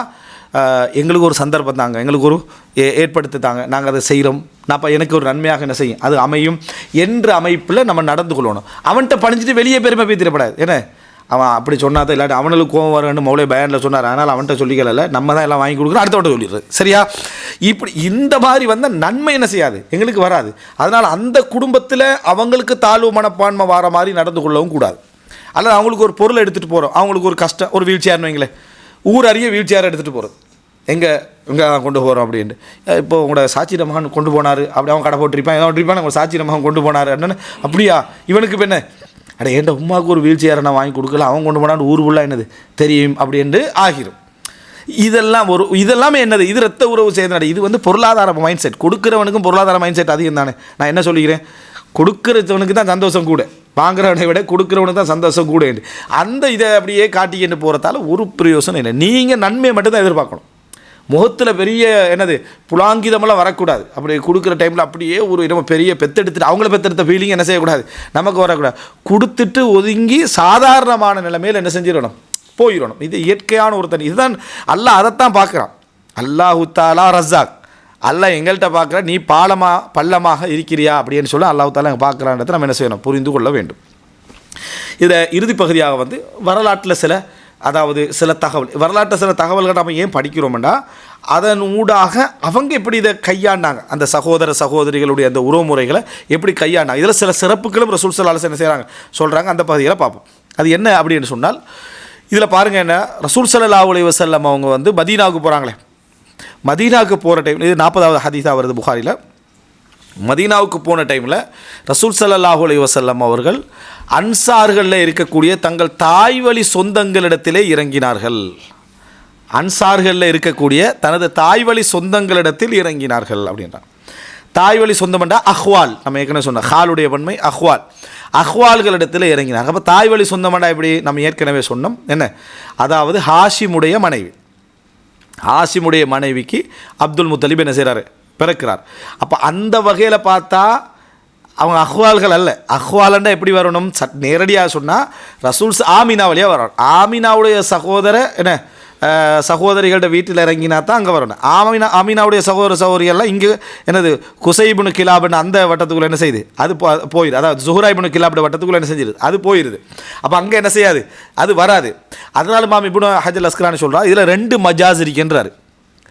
எங்களுக்கு ஒரு சந்தர்ப்பம் தாங்க, எங்களுக்கு ஒரு ஏற்படுத்தி தாங்க, நாங்கள் அதை செய்கிறோம், நான் எனக்கு ஒரு நன்மையாக என்ன செய்யும் அது அமையும் என்ற அமைப்பில் நம்ம நடந்து கொள்ளணும். அவன்கிட்ட பணிஞ்சிட்டு வெளியே பெருமை பேத்திடப்படாது. ஏன்னா அவன் அப்படி சொன்னாதான், இல்லாட்டி அவனுக்கு கோவம் வரும்னு மௌலே பயானில் சொன்னார், அதனால் அவன்கிட்ட சொல்லிக்கல, நம்ம தான் எல்லாம் வாங்கி கொடுக்குறோம், அடுத்தவட்ட சொல்லிடுறது. சரியா? இப்படி இந்த மாதிரி நன்மை என்ன செய்யாது, எங்களுக்கு வராது. அதனால் அந்த குடும்பத்தில் அவங்களுக்கு தாழ்வு மனப்பான்மை வர மாதிரி நடந்து கொள்ளவும் கூடாது. அல்லது அவங்களுக்கு ஒரு பொருளை எடுத்துகிட்டு போகிறோம், அவங்களுக்கு ஒரு கஷ்டம், ஒரு வீல் சேர்னு வைங்களேன், ஊர் அறிய வீல் சேரை எடுத்துகிட்டு போகிறது, எங்கே கொண்டு போகிறோம் அப்படின்ட்டு. இப்போ உங்களோட சாட்சியிட மகன் கொண்டு போனார், அப்படி அவன் கடை போட்டிருப்பான், ஏதோ இருப்பான், உங்கள் சாட்சியிட மகன் கொண்டு போனார் என்னென்னு. அப்படியா, இவனுக்கு இப்போ என்ன, அட என்கிட்ட உமாவுக்கு ஒரு வீல் சேரை நான் வாங்கி கொடுக்கல, அவன் கொண்டு போனான்னு ஊர் ஃபுல்லாக என்னது தெரியும் அப்படின்ட்டு ஆகிரும். இதெல்லாமே என்னது, இது ரத்த உறவு செய்து. இது பொருளாதார மைண்ட் செட். கொடுக்குறவனுக்கும் பொருளாதார மைண்ட் செட் அதிகம் தானே. நான் என்ன சொல்லிக்கிறேன், கொடுக்குறவனுக்கு தான் சந்தோஷம் கூட, வாங்குறவனை விட கொடுக்குறவனுக்கு தான் சந்தோஷம் கூட. அந்த இதை அப்படியே காட்டிக்கிட்டு போகிறதால ஒரு பிரயோசனம் இல்லை. நீங்கள் நன்மையை மட்டும்தான் எதிர்பார்க்கணும். முகத்தில் பெரிய என்னது புலாங்கிதமெல்லாம் வரக்கூடாது. அப்படி கொடுக்குற டைமில் அப்படியே ஒரு நம்ம பெரிய பெத்தெடுத்துட்டு அவங்கள பெத்தெடுத்த ஃபீலிங் என்ன செய்யக்கூடாது, நமக்கு வரக்கூடாது. கொடுத்துட்டு ஒதுங்கி சாதாரணமான நிலைமையில் என்ன செஞ்சிடணும், போயிடணும். இது இயற்கையான ஒரு தனி. இதுதான் அல்லாஹ் அதைத்தான் பார்க்குறான். அல்லாஹு தஆலா ரஸாக். அல்லாஹ் எங்கள்கிட்ட பார்க்குற, நீ பள்ளமாக இருக்கிறியா அப்படின்னு சொல்லி அல்லாஹு தஆலா எங்கே பார்க்குறான்றதை நம்ம என்ன செய்யணும், புரிந்து கொள்ள வேண்டும். இதை இறுதி பகுதியாக வரலாற்றில் சில வரலாற்று சில தகவல்கள் நம்ம ஏன் படிக்கிறோம்னா, அதன் ஊடாக அவங்க எப்படி இதை கையாண்டாங்க, அந்த சகோதர சகோதரிகளுடைய அந்த உறவுமுறைகளை எப்படி கையாண்டாங்க. இதில் சில சிறப்புகளும் ரசூல் ஸல்லல்லாஹு அலைஹி வஸல்லம் என்ன செய்கிறாங்க சொல்கிறாங்க. அந்த பகுதியில் பார்ப்போம். அது என்ன அப்படின்னு சொன்னால், இதில் பாருங்கள், என்ன ரசூல் ஸல்லல்லாஹு அலைஹி வஸல்லம் அவங்க மதீனாவுக்கு போகிறாங்களே, மதீனாவுக்கு போகிற டைம், இது 40வது ஹதீஸாக வருது புகாரில். மதீனாவுக்கு போன டைமில் ரசூல் ஸல்லல்லாஹு அலைஹி வஸல்லம் அவர்கள் அன்சார்களில் இருக்கக்கூடிய தங்கள் தாய் வழி சொந்தங்களிடத்திலே இறங்கினார்கள். அன்சார்களில் இருக்கக்கூடிய தனது தாய் வழி சொந்தங்களிடத்தில் இறங்கினார்கள் அப்படின்றாங்க. தாய் வழி சொந்தம்ண்டா அஹ்வால், நம்ம ஏற்கனவே சொன்ன ஹாலுடைய பன்மை அஹ்வால், அஹ்வால்களிடத்தில் இறங்கினாங்க. அப்போ தாய் வழி சொந்தம்ண்டா எப்படி, நம்ம ஏற்கனவே சொன்னோம் என்ன, அதாவது ஹாஷிமுடைய மனைவி, ஹாஷிமுடைய மனைவிக்கு அப்துல் முத்தலிப் என்ன செய்கிறாரு, பிறக்கிறார். அப்போ அந்த வகையில் பார்த்தா அவங்க அஹ்வால்கள் அல்ல. அஹ்வாலண்டா எப்படி வரணும், நேரடியாக சொன்னால் ரசூல் ஆமினா வழியாக வரணும். ஆமினாவுடைய சகோதரிகளோட வீட்டில் இறங்கினா தான் அங்கே வரணும். ஆமினாவுடைய சகோதரிகள்லாம் இங்கே என்னது குசைபுனு கிலாபுன்னு அந்த வட்டத்துக்குள்ளே என்ன செய்யுது, அது போயிடுது. அதாவது ஜுஹ்ராய்புனு கிலாபுடைய வட்டத்துக்குள்ளே என்ன செஞ்சிருது, அது போயிடுது. அப்போ அங்கே என்ன செய்யாது, அது வராது. அதனால மாம் இப்னு ஹஜர் அஸ்கலானி சொல்கிறார், இதில் 2 மஜாஸ் இருக்கின்றார்.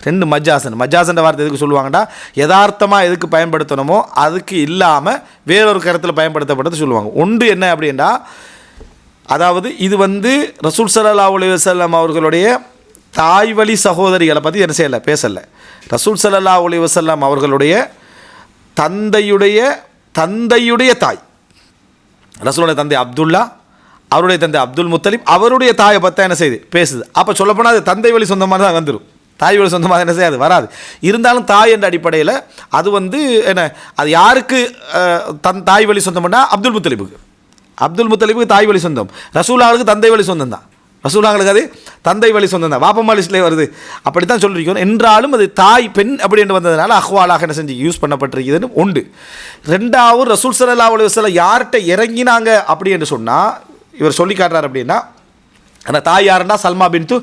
2 மஜாசன் வார்த்தை எதுக்கு சொல்லுவாங்கடா, யதார்த்தமாக எதுக்கு பயன்படுத்தணுமோ அதுக்கு இல்லாமல் வேறொரு கருத்தில் பயன்படுத்தப்பட்டது சொல்லுவாங்க. ஒன்று என்ன அப்படின்னா, அதாவது இது ரசூல் ஸல்லல்லாஹு அலைஹி வஸல்லம் அவர்களுடைய தாய் வழி சகோதரிகளை பற்றி என்ன செய்யலை, பேசலை. ரசூல் ஸல்லல்லாஹு அலைஹி வஸல்லம் அவர்களுடைய தந்தையுடைய தாய், ரசூலுடைய தந்தை அப்துல்லா, அவருடைய தந்தை அப்துல் முத்தலிப், அவருடைய தாயை பற்றி என்ன செய்யுது, பேசுது. அப்போ சொல்லப்போனால் அது தந்தை வழி சொந்தமாக தான் வந்துடும், தாய் வழி சொந்தமாக என்ன செய்யாது, வராது. இருந்தாலும் தாய் என்ற அடிப்படையில் அது என்ன, அது யாருக்கு தாய் வழி சொந்தம்னா அப்துல் முத்தலிப்புக்கு தாய் வழி சொந்தம், ரசூலுல்லாஹ்வுக்கு தந்தை வழி சொந்தம் தான். ரசூலுல்லாஹ்களுக்கு அது தந்தை வழி சொந்தம் தான், வாப்பம்மா லிஸ்ட்லேயே வருது. அப்படித்தான் சொல்லியிருக்கோம். என்றாலும் அது தாய் பெண் அப்படின்னு வந்ததுனால அஹ்வாலாக என்ன செஞ்சு யூஸ் பண்ணப்பட்டிருக்குதுன்னு உண்டு. ரெண்டாவது ரசூல் ஸல்லல்லாஹு அலைஹி வஸல்லம் யார்கிட்ட இறங்கினாங்க அப்படி என்று சொன்னால் இவர் சொல்லி காட்டுறார் அப்படின்னா, அந்த தாய் யாருன்னா சல்மா பின்து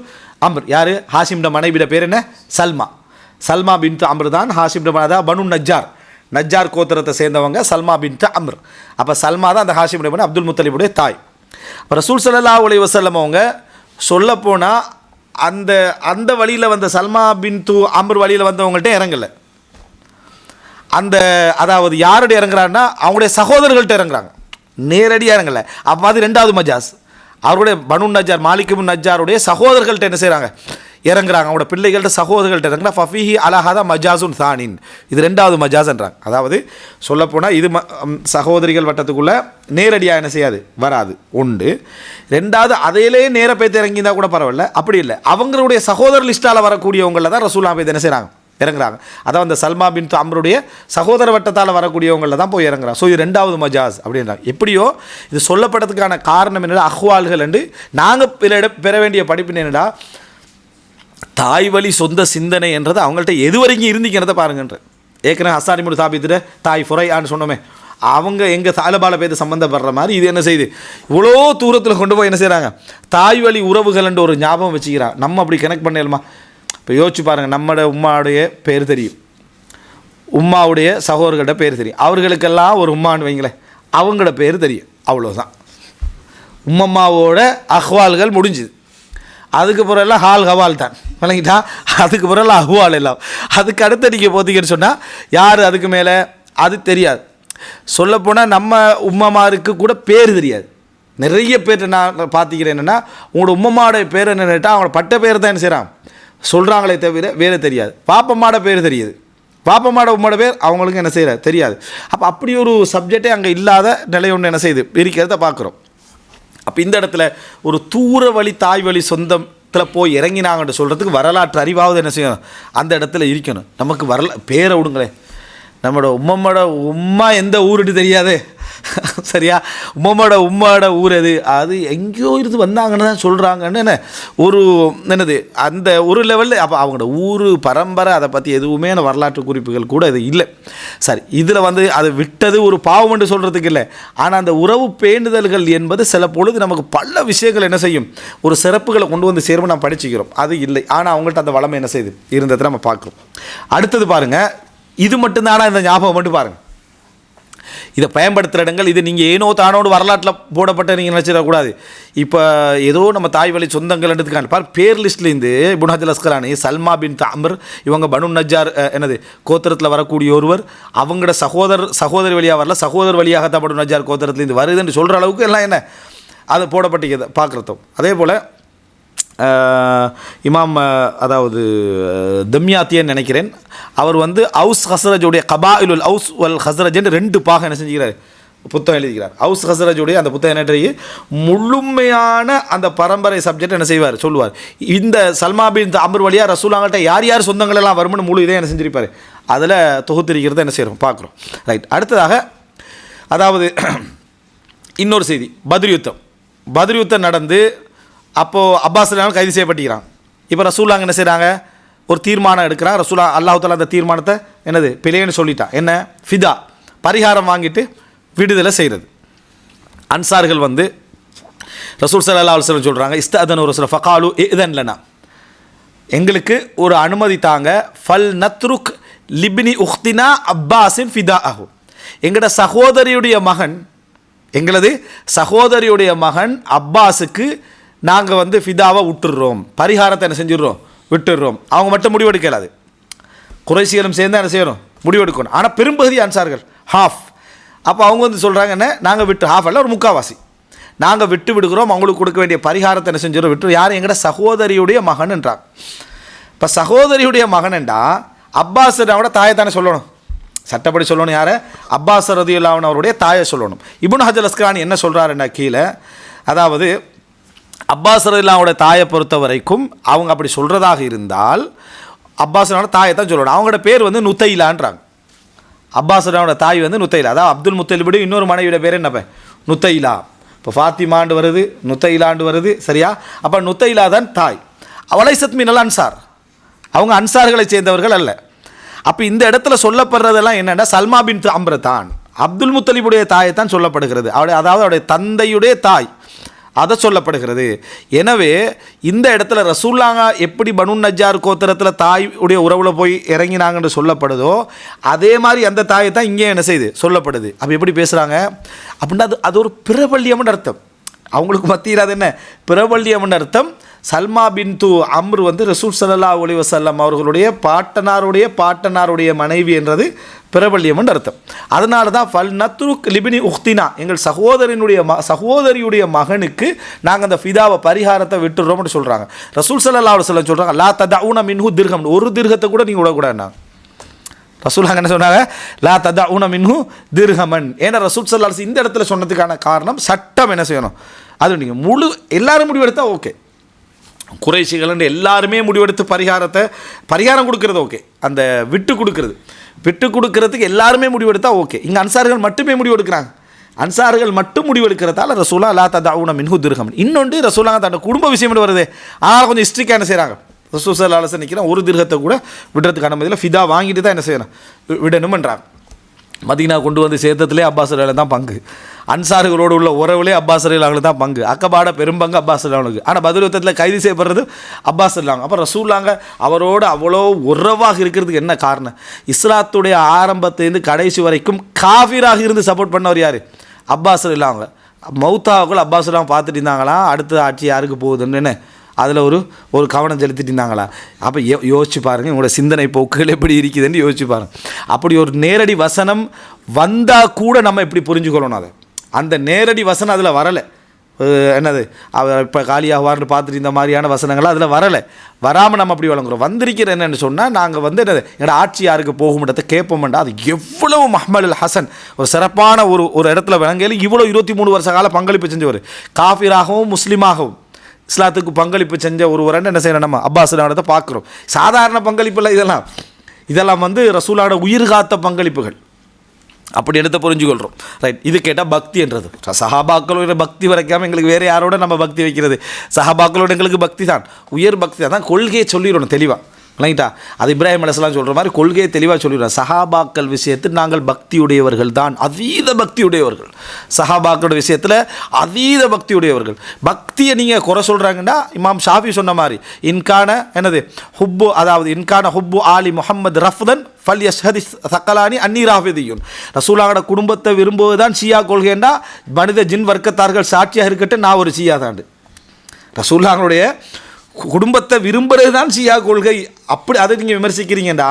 அம்ர். யார்? ஹாஷிம்ட மனைவிட பேர் என்ன? சல்மா. சல்மா பின்து அம்ர் தான் ஹாஷிம்ட மனைவி, பனு நஜ்ஜார், நஜ்ஜார் கோத்திரத்தை சேர்ந்தவங்க சல்மா பின்து அம்ர். அப்போ சல்மா தான் அந்த ஹாஷிம் மனைவி அப்துல் முத்தலிபுடைய தாய். அப்போ ரசூல் ஸல்லல்லாஹு அலைஹி வஸல்லம் அவங்க சொல்லப்போனால் அந்த அந்த வழியில் வந்த சல்மா பின்து அம்ர் வழியில் வந்தவங்கள்ட்ட இறங்கலை. அந்த அதாவது யாருடைய இறங்குறாருன்னா அவங்களுடைய சகோதரர்கள்ட்ட இறங்குறாங்க, நேரடியாக இறங்கலை. அப்போ அது ரெண்டாவது மஜாஸ். அவருடைய பனு நஜ்ஜார், மாலிக் இப்னு நஜ்ஜாருடைய சகோதரர்கள்ட்ட என்ன செய்கிறாங்க? இறங்குறாங்க. அவங்களோட பிள்ளைகள்கிட்ட சகோதரர்கள்ட்ட இறங்குறா. ஃபஃபீஹி அலஹாதா மஜாசுன் தானின், இது ரெண்டாவது மஜாஸ்ன்றாங்க. அதாவது சொல்லப்போனால் இது சகோதரிகள் வட்டத்துக்குள்ளே நேரடியாக என்ன செய்யாது, வராது உண்டு. ரெண்டாவது அதையிலே நேர பேத்து இறங்கியிருந்தால் கூட பரவாயில்ல, அப்படி இல்லை, அவங்களுடைய சகோதர லிஸ்ட்டால் வரக்கூடியவங்களில் தான் ரசூலுல்லாஹ் பேத்து என்ன செய்கிறாங்க, இறங்குறாங்க. அதான் அந்த சல்மா பின்து அம்ருடைய சகோதர வட்டத்தால் வரக்கூடியவங்களில் தான் போய் இறங்குறாங்க. ஸோ இது ரெண்டாவது மஜாஸ் அப்படின்றாங்க. எப்படியோ இது சொல்லப்பட்டதுக்கான காரணம் என்னடா, அஹ்வால்கள் என்று நாங்கள் பெற வேண்டிய படிப்பு என்னடா, தாய் வழி சொந்த சிந்தனை என்றது அவங்கள்ட்ட எது வரைக்கும் இருந்துக்கிறத பாருங்கன்ற. ஏற்கனவே ஹஸ்ஸான் இப்னு சாபித்திர தாய் ஃபுரையான்னு சொன்னோமே, அவங்க எங்கள் தாலபால பேர் சம்மந்தப்படுற மாதிரி இது என்ன செய்யுது, இவ்வளோ தூரத்தில் கொண்டு போய் என்ன செய்கிறாங்க, தாய் வழி உறவுகள் என்று ஒரு ஞாபகம் வச்சுக்கிறான். நம்ம அப்படி கனெக்ட் பண்ணலாமா? இப்போ யோசிச்சு பாருங்கள், நம்மளோட உம்மாவுடைய பேர் தெரியும், உம்மாவுடைய சகோதரர்கிட்ட பேர் தெரியும், அவர்களுக்கெல்லாம் ஒரு உம்மான்னு வைங்களேன், அவங்களோட பேர் தெரியும், அவ்வளோதான். உம்மம்மாவோட அஹ்வால்கள் முடிஞ்சுது. அதுக்கு பிறகுலாம் ஹால் ஹவால் தான் விளங்கிட்டா. அதுக்கு பிறகுலாம் அஹ்வால் எல்லாம். அதுக்கு அடுத்த நீங்கள் போத்தீங்கன்னு சொன்னால் யார் அதுக்கு மேலே அது தெரியாது. சொல்லப்போனால் நம்ம உம்மமாருக்கு கூட பேர் தெரியாது. நிறைய பேர் நான் பார்த்துக்கிறேன் என்னென்னா, உங்களோட உம்மம்மாவோட பேர் என்ன கேட்டால் அவங்களோட பட்ட பேர் தான் என்ன செய்கிறான் சொல்கிறாங்களே தவிர வேறு தெரியாது. பாப்பம்மாட பேர் தெரியுது, பாப்பம்மாட உம்மோட பேர் அவங்களுக்கு என்ன செய்யற தெரியாது. அப்போ அப்படி ஒரு சப்ஜெக்டே அங்கே இல்லாத நிலை ஒன்று என்ன செய்யுது இருக்கிறத பார்க்குறோம். அப்போ இந்த இடத்துல ஒரு தூர வழி தாய் வழி சொந்தத்தில் போய் இறங்கினாங்கன்னு சொல்கிறதுக்கு வரலாற்று அறிவாவது என்ன செய்யணும், அந்த இடத்துல இருக்கணும். நமக்கு பேரை விடுங்களேன், நம்மளோட உம்மா எந்த ஊருன்னு தெரியாது, சரியா? உம்மாவோட ஊர் எது, அது எங்கேயோ இருந்து வந்தாங்கன்னு தான் சொல்கிறாங்கன்னு என்ன ஒரு என்னது அந்த ஒரு லெவலில். அப்போ அவங்களோட ஊர் பரம்பரை அதை பற்றி எதுவுமே வரலாற்று குறிப்புகள் கூட இது இல்லை. சரி, இதில் அதை விட்டது ஒரு பாவம் என்று சொல்கிறதுக்கு இல்லை. ஆனால் அந்த உறவு பேணுதல்கள் என்பது சில பொழுது நமக்கு பல விஷயங்கள் என்ன செய்யும், ஒரு சிறப்புகளை கொண்டு வந்து சேரும், நம்ம படிச்சுக்கிறோம். அது இல்லை, ஆனால் அவங்கள்ட்ட அந்த வளமை என்ன செய்யுது இருந்ததை நம்ம பார்க்குறோம். அடுத்தது பாருங்கள், இது மட்டும்தானா இந்த ஞாபகம் மட்டும் பாருங்கள், இதை பயன்படுத்துகிற இடங்கள் இது நீங்கள் ஏனோ தானோடு வரலாற்றில் போடப்பட்ட நீங்கள் நினச்சிடக்கூடாது. இப்போ ஏதோ நம்ம தாய் வழி சொந்தங்கள் எடுத்துக்காங்க பார், பேர் லிஸ்ட்லேருந்து இப்னு ஹஜர் அஸ்கலானி, சல்மா பின்து அம்ர், இவங்க பனு நஜ்ஜார் என்னது கோத்திரத்தில் வரக்கூடிய ஒருவர், அவங்களோட சகோதரி வழியாக வரல, சகோதர வழியாக தான் பனு நஜ்ஜார் கோத்திரத்துலேருந்து வருதுன்னு சொல்கிற அளவுக்கு எல்லாம் என்ன அது போடப்பட்டிருக்கிறது பார்க்குறதும். அதே போல் இமாம் அதாவது தம்யாத்தியன்னு நினைக்கிறேன், அவர் அவுஸ் ஹஸ்ரஜுடைய கபாயிலுல் அவுஸ் வல் ஹஸ்ரஜ்னு 2 பாகம் என்ன செஞ்சுக்கிறார், புத்தகம் எழுதிக்கிறார். அவுஸ் ஹஸ்ரஜுடைய அந்த புத்தகம் என்ன முழுமையான அந்த பரம்பரை சப்ஜெக்ட் என்ன செய்வார் சொல்லுவார். இந்த சல்மா பின் அம்ர் வழியாக ரசூலுல்லாஹ்கிட்ட யார் யார் சொந்தங்கள் எல்லாம் வரும்னு முழு இதே என்ன செஞ்சிருப்பார், அதில் தொகுத்திருக்கிறத என்ன செய்கிறோம் பார்க்குறோம். ரைட், அடுத்ததாக அதாவது இன்னொரு செய்தி, பத்ர் யுத்தம் நடந்து அப்போது அப்பாஸ் கைது செய்யப்பட்டுக்கிறான். இப்போ ரசூலுல்லாஹ் என்ன செய்கிறாங்க, ஒரு தீர்மானம் எடுக்கிறான். ரசூலுல்லாஹ் அல்லாஹ் தஆலா அந்த தீர்மானத்தை என்னது பிழைன்னு சொல்லிட்டான். என்ன ஃபிதா, பரிகாரம் வாங்கிட்டு விடுதலை செய்கிறது. அன்சார்கள் ரசூல் ஸல்லல்லாஹு அலைஹி வஸல்லம் சொல்கிறாங்க, இஸ்தஅதனு ரசூல் ஃபகாலு இதன் லனா, எங்களுக்கு ஒரு அனுமதி தாங்க, ஃபல் நத்ருக் லிப்னி உக்தினா அப்பாஸின் ஃபிதாஅஹு, எங்களோட சகோதரியுடைய மகன் அப்பாஸுக்கு நாங்கள் ஃபிதாவை விட்டுடுறோம், பரிகாரத்தை என்ன செஞ்சிடுறோம் விட்டுடுறோம். அவங்க மட்டும் முடிவெடுக்கலாது, குறைசிகளும் சேர்ந்து என்ன செய்யணும் முடிவெடுக்கணும். ஆனால் பெரும்பகுதி அன்சார்கள் ஹாஃப். அப்போ அவங்க சொல்கிறாங்க, என்ன நாங்கள் விட்டு ஹாஃப் அல்ல ஒரு முக்கால்வாசி நாங்கள் விட்டு விடுகிறோம், அவங்களுக்கு கொடுக்க வேண்டிய பரிகாரத்தை என்ன செஞ்சிடும் விட்டு. யார்? எங்கட சகோதரியுடைய மகன்ன்றாங்க. இப்போ சகோதரியுடைய மகன்ண்டா அப்பாஸ் அவனோட தாயத்தானே சொல்லணும், சட்டப்படி சொல்லணும். யார்? அப்பாஸ் ரலியல்லாஹு அன்ஹு அவருடைய தாயை சொல்லணும். இப்னு ஹஜர் அஸ்கலானி என்ன சொல்கிறாருன்னா கீழே, அதாவது அப்பாஸ் ரலியல்லாஹுவோட தாயை பொறுத்த வரைக்கும் அவங்க அப்படி சொல்கிறதாக இருந்தால் அப்பாஸோட தாயை தான் சொல்லணும். அவங்களோட பேர் நுத்தைலான்றாங்க. அப்பாஸோட தாய் நுத்தைலா, அதாவது அப்துல் முத்தலிபுடைய இன்னொரு மனைவியோட பேர் என்னப்ப நுத்தைலா. இப்போ ஃபாத்திமாண்டு வருது, நுத்தைலாண்டு வருது, சரியா? அப்போ நுத்தைலா தான் தாய். வலைசத் மினல் அன்சார், அவங்க அன்சார்களை சேர்ந்தவர்கள் அல்ல. அப்போ இந்த இடத்துல சொல்லப்படுறதெல்லாம் என்னென்னா சல்மா பின் அம்ரு தான் அப்துல் முத்தலிபுடைய தாயை தான் சொல்லப்படுகிறது. அதாவது அவருடைய தந்தையுடைய தாய் அதை சொல்லப்படுகிறது. எனவே இந்த இடத்துல ரசூலுல்லாஹ் எப்படி பனு நஜ்ஜார் கோத்திரத்தில் தாய் உடைய உறவில் போய் இறங்கினாங்கன்னு சொல்லப்படுதோ அதே மாதிரி அந்த தாயை தான் இங்கே என்ன செய்யுது சொல்லப்படுது. அப்போ எப்படி பேசுகிறாங்க அப்படின்னா அது ஒரு பிரபல்யம்னு அர்த்தம். அவங்களுக்கு மத்தியில் அது என்ன பிரபல்யம்னு அர்த்தம். சல்மா பின் அம்ரு வந்து ரசூல் ஸல்லல்லாஹு அலைஹி வஸல்லம் அவர்களுடைய பாட்டனாருடைய மனைவி என்றது பிரபல்யம்னு அர்த்தம். அதனால தான் ஃபல் நத்ருக் லிபினி உஹ்தினா, எங்கள் சகோதரியுடைய மகனுக்கு நாங்கள் அந்த ஃபிதாவை பரிகாரத்தை விட்டுறோம்னு சொல்கிறாங்க. ரசூல் ஸல்லல்லாஹு அலைஹி வஸல்லம் சொல்கிறாங்க லா ததஊன மின்ஹு திர்ஹம், ஒரு திர்ஹத்தை கூட நீங்கள் விடக்கூடாதுன்னாங்க. ரசூல் என்ன சொன்னாங்க? லா ததஊன மின்ஹு திர்ஹமன். ஏன்னா ரசூல் ஸல்லல்லாஹு அலைஹி வஸல்லம் இந்த இடத்துல சொன்னதுக்கான காரணம் சட்டம் என்ன செய்யணும், அது நீங்கள் எல்லாரும் முடிவெடுத்தா ஓகே, குறைஷிகள் எல்லாருமே முடிவெடுத்து பரிகாரம் கொடுக்கறது ஓகே, அந்த விட்டு கொடுக்கறதுக்கு எல்லாருமே முடிவெடுத்தா ஓகே. இங்கே அன்சார்கள் மட்டுமே முடிவெடுக்கிறாங்க. அன்சார்கள் மட்டும் முடிவெடுக்கிறதால ரசூலா லா ததஊன மின்ஹு திர்ஹம். இன்னொன்று ரசூலா தன்னோட குடும்ப விஷயம் வருது, ஆனால் கொஞ்சம் ஹிஸ்ட்ரிக்காக என்ன செய்கிறாங்க, ரசூல் ஸல்லல்லாஹு அலைஹி வஸல்லம் நிற்கிறேன் ஒரு திர்ஹத்தை கூட விடுறதுக்கு அனுமதியில் ஃபிதா வாங்கிட்டு தான் என்ன செய்யணும் விடணும்ன்றாங்க. மதீனா கொண்டு வந்து சேர்த்ததுலேயே அப்பாஸ் ரலியல்லாஹு தான் பங்கு, அன்சார்களோடு உள்ள உறவுலேயே அப்பாஸ் ரலியல்லாஹு தான் பங்கு, அக்கபாட பெரும்பங்கு அப்பாஸ் ரலியல்லாஹு. ஆனால் பதில் யுத்தத்தில் கைது செய்யப்படுறது அப்பாஸ் ரலியல்லாஹு. அப்போ ரசூலுல்லாஹ் அவரோடு அவ்வளோ உறவாக இருக்கிறதுக்கு என்ன காரணம்? இஸ்லாத்துடைய ஆரம்பத்திலேருந்து கடைசி வரைக்கும் காஃபிராக இருந்து சப்போர்ட் பண்ணவர் யார்? அப்பாஸ் ரலியல்லாஹு. மௌத்தாவுக்குள்ள அப்பாஸ் ரலியல்லாஹு பார்த்துட்டு இருந்தாங்களாம், அடுத்த ஆட்சி யாருக்கு போகுதுன்னு அதில் ஒரு கவனம் செலுத்திட்டு இருந்தாங்களா? அப்போ யோசிச்சு பாருங்கள், உங்களோட சிந்தனை போக்குகள் எப்படி இருக்குதுன்னு யோசிச்சு பாருங்கள். அப்படி ஒரு நேரடி வசனம் வந்தால் கூட நம்ம எப்படி புரிஞ்சுக்கொள்ளணும் அதை? அந்த நேரடி வசனம் அதில் வரலை. என்னது அவர் இப்போ காலியாகுவார்னு பார்த்துட்டு இந்த மாதிரியான வசனங்கள்லாம் அதில் வராமல் நம்ம அப்படி வழங்குறோம். வந்திருக்கிற என்னென்னு சொன்னால் நாங்கள் வந்து என்னது எங்களோட ஆட்சி யாருக்கு போகும்ன்றதை கேட்போம்ண்டா. அது எவ்வளவு முஹம்மது அல் ஹசன் ஒரு சிறப்பான ஒரு இடத்துல விளங்கையில் இவ்வளோ 23 வருஷ கால பங்களிப்பு செஞ்சவர், காஃபிராகவும் முஸ்லீமாகவும் இஸ்லாத்துக்கு பங்களிப்பு செஞ்ச ஒருவரன்னு என்ன செய்யணும் நம்ம அப்பாஸ் ரலியல்லாஹு பார்க்குறோம். சாதாரண பங்களிப்பு இல்லை, இதெல்லாம் வந்து ரசூலோட உயிர் காத்த பங்களிப்புகள். அப்படி எடுத்து புரிஞ்சுக்கொள்கிறோம். ரைட், இது கேட்டால் பக்தி என்றது சஹாபாக்களோட பக்தி வரைக்காமல் எங்களுக்கு வேறு யாரோட நம்ம பக்தி வைக்கிறது? சஹாபாக்களோட எங்களுக்கு பக்தி தான், உயர் பக்தி தான். கொள்கையை சொல்லிடணும் தெளிவாக, ரைட்டா? அது இப்ராஹிம் அலைஹிஸ்ஸலாம் சொல்கிற மாதிரி கொள்கையை தெளிவாக சொல்லிடுறோம். சஹாபாக்கள் விஷயத்தில் நாங்கள் பக்தியுடையவர்கள் தான், அதீத பக்தியுடையவர்கள். சஹாபாக்களோட விஷயத்தில் அதீத பக்தியுடையவர்கள். பக்தியை நீங்கள் குறை சொல்கிறாங்கன்னா இமாம் ஷாஃபி சொன்ன மாதிரி இன்கான என்னது ஹுப்பு, அதாவது இன்கான ஹுப்பு ஆலி முஹம்மது ரஃப்தன் ஃபல் யஷ்ஹதி சக்கலானி அன்னி ராஃபிதியுன். ரசூலுல்லாஹோட குடும்பத்தை விரும்புவது தான் ஷியா கொள்கைன்னா மனித ஜின் வர்க்கத்தார்கள் சாட்சியாக இருக்கட்டும், நான் ஒரு ஷியா தாண்டு. ரசூலுல்லாஹோடைய குடும்பத்தை விரும்புறது தான் ஷியா கொள்கை. அப்படி அதை நீங்கள் விமர்சிக்கிறீங்கடா,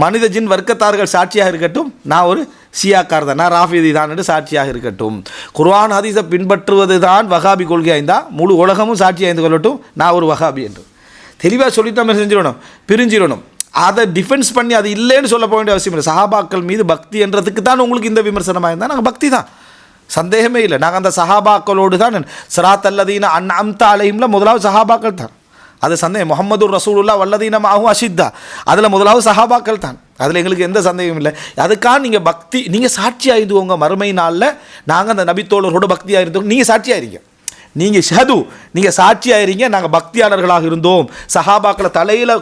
மனித ஜின் வர்க்கத்தார்கள் சாட்சியாக இருக்கட்டும், நான் ஒரு ஷியாக்கார் தான், நான் ராஃபிதி தான் என்று சாட்சியாக இருக்கட்டும். குர்ஆன் ஹதீஸை பின்பற்றுவது தான் வஹாபி கொள்கை இருந்தால் முழு உலகமும் சாட்சி ஆய்ந்து கொள்ளட்டும், நான் ஒரு வஹாபி என்று தெளிவாக சொல்லிட்டு நம்ம செஞ்சிடணும், பிரிஞ்சிடணும். அதை டிஃபென்ஸ் பண்ணி அது இல்லைன்னு சொல்ல போக வேண்டிய அவசியம் இல்லை. சஹாபாக்கள் மீது பக்தி என்றதுக்கு தான் உங்களுக்கு இந்த விமர்சனமாக இருந்தால் நாங்கள் பக்தி தான், சந்தேகமே இல்லை. நாங்கள் அந்த சஹாபாக்களோடு தான் சிராத் அல்லதீன அன்அம்த அலைஹிம்ல முதலாவது சஹாபாக்கள் தான். அது சந்தேகம். முஹம்மது ரசூலுல்லாஹ் வல்லதீன மஅஹு அஷித்தா, அதில் முதலாவது சஹாபாக்கள் தான், அதில் எங்களுக்கு எந்த சந்தேகமும் இல்லை. அதுக்காக நீங்கள் பக்தி, நீங்கள் சாட்சியாக இருந்துவோங்க. மறுமை நாளில் நாங்கள் அந்த நபித்தோழரோட பக்தியாக இருந்தோம், நீங்கள் சாட்சியாக இருங்க, நீங்கள் ஷஹது, நீங்கள் சாட்சியாயிருங்க. நாங்கள் பக்தியாளர்களாக இருந்தோம், சஹாபாக்களை